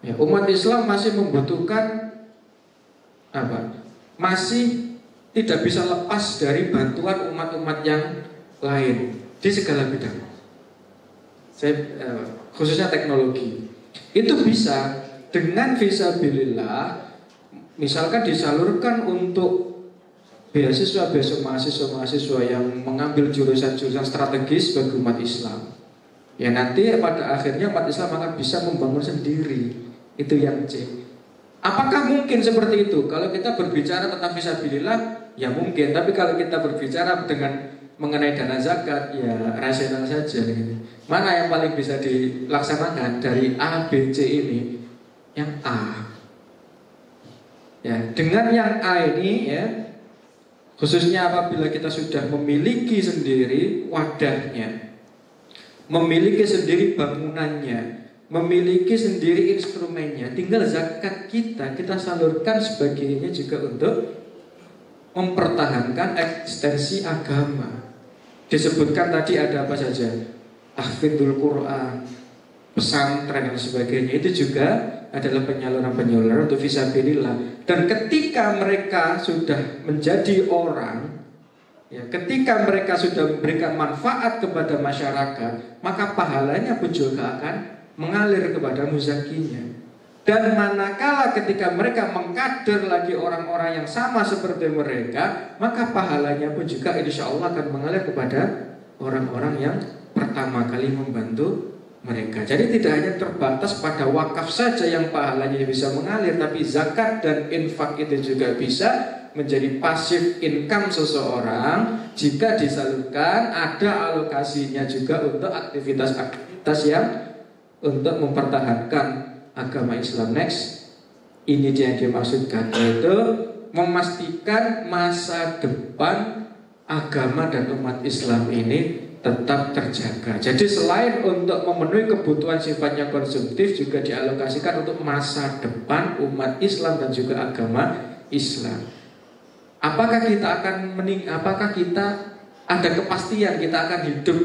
Speaker 2: Ya, umat Islam masih membutuhkan apa? Masih tidak bisa lepas dari bantuan umat-umat yang lain di segala bidang. Khususnya teknologi. Itu bisa dengan fisabilillah, misalkan disalurkan untuk mahasiswa yang mengambil jurusan-jurusan strategis bagi umat Islam. Ya nanti pada akhirnya umat Islam akan bisa membangun sendiri. Itu yang C. Apakah mungkin seperti itu? Kalau kita berbicara tentang fisabilillah, ya mungkin. Tapi kalau kita berbicara dengan mengenai dana zakat, ya rasional saja gitu. Mana yang paling bisa dilaksanakan dari A, B, C ini? Yang A. Ya, dengan yang A ini ya, khususnya apabila kita sudah memiliki sendiri wadahnya, memiliki sendiri bangunannya, memiliki sendiri instrumennya, tinggal zakat kita salurkan sebagainya juga untuk mempertahankan eksistensi agama. Disebutkan tadi ada apa saja, tahfidzul Quran, pesantren dan sebagainya. Itu juga adalah penyaluran-penyaluran untuk fisabilillah. Dan ketika mereka sudah menjadi orang, ya, ketika mereka sudah memberikan manfaat kepada masyarakat, maka pahalanya pun juga akan mengalir kepada muzakinya. Dan manakala ketika mereka mengkader lagi orang-orang yang sama seperti mereka, maka pahalanya pun juga insya Allah akan mengalir kepada orang-orang yang pertama kali membantu mereka. Jadi tidak hanya terbatas pada wakaf saja yang pahalanya bisa mengalir, tapi zakat dan infak itu juga bisa menjadi passive income seseorang jika disalurkan, ada alokasinya juga untuk aktivitas-aktivitas yang untuk mempertahankan agama Islam. Next, ini dia yang dimaksudkan, yaitu memastikan masa depan agama dan umat Islam ini tetap terjaga. Jadi selain untuk memenuhi kebutuhan sifatnya konsumtif, juga dialokasikan untuk masa depan umat Islam dan juga agama Islam. Apakah kita akan apakah kita ada kepastian kita akan hidup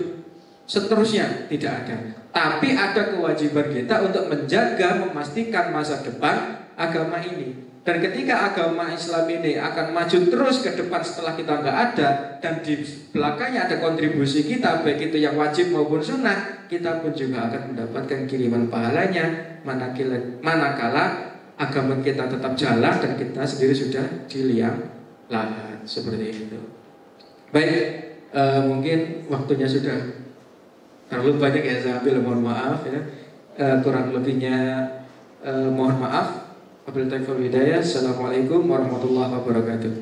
Speaker 2: seterusnya? Tidak ada. Tapi ada kewajiban kita untuk menjaga, memastikan masa depan agama ini. Dan ketika agama Islam ini akan maju terus ke depan setelah kita nggak ada, dan di belakangnya ada kontribusi kita, baik itu yang wajib maupun sunnah, kita pun juga akan mendapatkan kiriman pahalanya manakala agama kita tetap jalan dan kita sendiri sudah di liang lahat. Seperti itu. Baik, mungkin waktunya sudah terlalu banyak ya, saya ambil, mohon maaf ya. Kurang lebihnya mohon maaf. Wabillahi taufiq wal hidayah. Assalamualaikum warahmatullahi wabarakatuh.